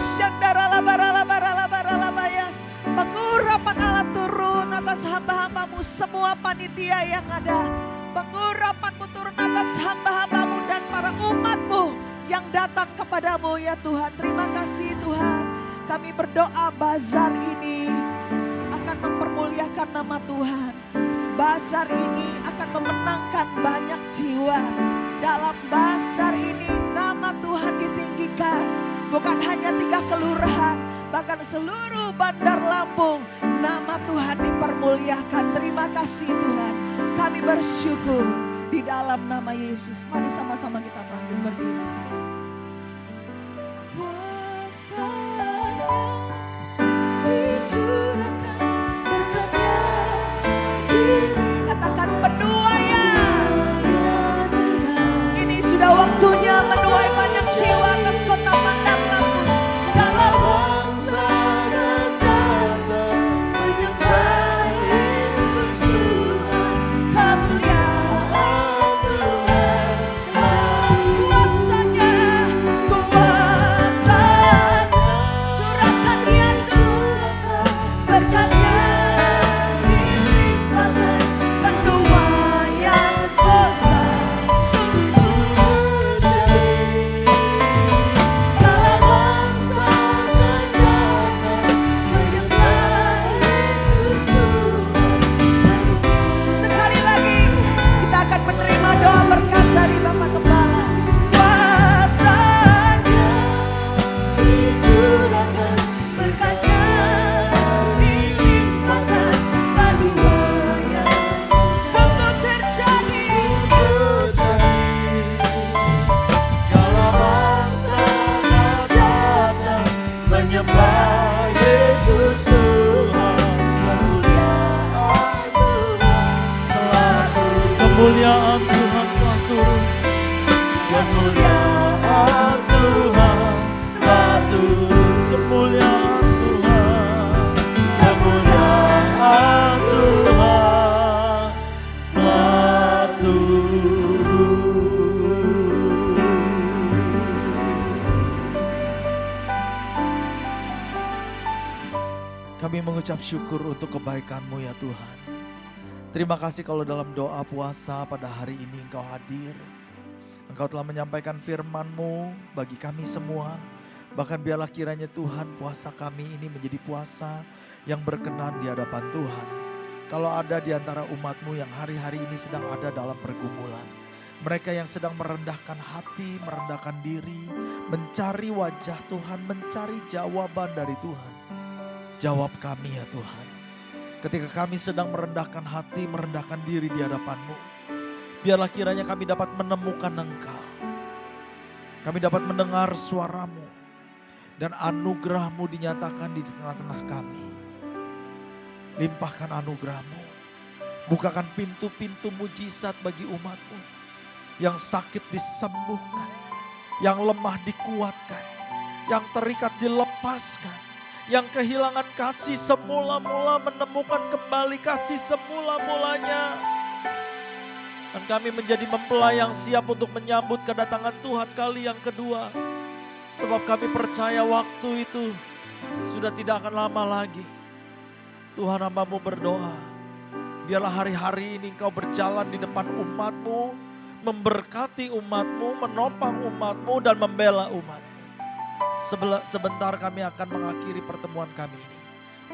ralabayas. Pengurapan Allah turun atas hamba-hamba-Mu, semua panitia yang ada. Pengurapan-Mu turun atas hamba-hamba-Mu dan para umat-Mu yang datang kepadamu ya Tuhan. Terima kasih Tuhan. Kami berdoa bazar ini akan mempermuliakan nama Tuhan. Bazar ini akan memenangkan banyak jiwa. Dalam bazar ini nama Tuhan ditinggikan. Bukan hanya 3 kelurahan, bahkan seluruh Bandar Lampung nama Tuhan dipermuliakan. Terima kasih Tuhan. Kami bersyukur di dalam nama Yesus. Mari sama-sama kita bangkit berdiri. Kuasanya dicurahkan berkatnya diri. Katakan penuaian. Ini sudah waktunya menuai banyak jiwa atas kota Bandar Lampung. Segala bangsa dan datang menyembah Yesus Tuhan. Kemuliaan Tuhan, kuasanya, curahkan ya Tuhan, berkatnya dilimpahkan, penuaian besar sungguh terjadi. Segala bangsa akan datang menyembah Yesus Tuhan. Sekali lagi kita akan menerima doa berkat dari Bapak Gembala. Kuasanya dicurahkan, berkatnya dilimpahkan, penuaian sungguh terjadi. Segala bangsa akan datang menyembah Yesus Tuhan. Kemuliaan Tuhan telah turun. Kemuliaan Tuhan telah turun. Kemuliaan Tuhan telah turun. Kemuliaan Tuhan. Kemuliaan Tuhan telah turun. Kami mengucap syukur untuk kebaikan-Mu ya Tuhan. Terima kasih kalau dalam doa puasa pada hari ini Engkau hadir. Engkau telah menyampaikan firman-Mu bagi kami semua. Bahkan biarlah kiranya Tuhan puasa kami ini menjadi puasa yang berkenan di hadapan Tuhan. Kalau ada di antara umat-Mu yang hari-hari ini sedang ada dalam pergumulan. Mereka yang sedang merendahkan hati, merendahkan diri, mencari wajah Tuhan, mencari jawaban dari Tuhan. Jawab kami ya Tuhan. Ketika kami sedang merendahkan hati, merendahkan diri di hadapan-Mu. Biarlah kiranya kami dapat menemukan Engkau. Kami dapat mendengar suara-Mu. Dan anugerah-Mu dinyatakan di tengah-tengah kami. Limpahkan anugerah-Mu. Bukakan pintu-pintu mujizat bagi umat-Mu. Yang sakit disembuhkan. Yang lemah dikuatkan. Yang terikat dilepaskan. Yang kehilangan kasih semula-mula menemukan kembali kasih semula-mulanya. Dan kami menjadi mempelai yang siap untuk menyambut kedatangan Tuhan kali yang kedua. Sebab kami percaya waktu itu sudah tidak akan lama lagi. Tuhan, hamba-Mu berdoa. Biarlah hari-hari ini Engkau berjalan di depan umat-Mu. Memberkati umat-Mu, menopang umat-Mu dan membela umat-Mu. Sebentar kami akan mengakhiri pertemuan kami ini.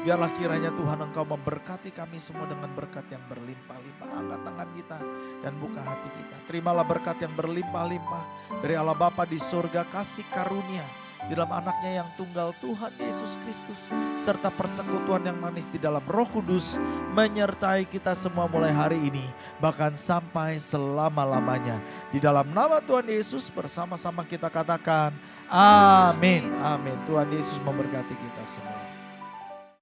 Biarlah kiranya Tuhan Engkau memberkati kami semua dengan berkat yang berlimpah-limpah. Angkat tangan kita dan buka hati kita. Terimalah berkat yang berlimpah-limpah dari Allah Bapa di surga, kasih karunia di dalam anaknya yang tunggal Tuhan Yesus Kristus. Serta persekutuan yang manis di dalam Roh Kudus menyertai kita semua mulai hari ini. Bahkan sampai selama-lamanya. Di dalam nama Tuhan Yesus bersama-sama kita katakan amin. Amin. Tuhan Yesus memberkati kita semua.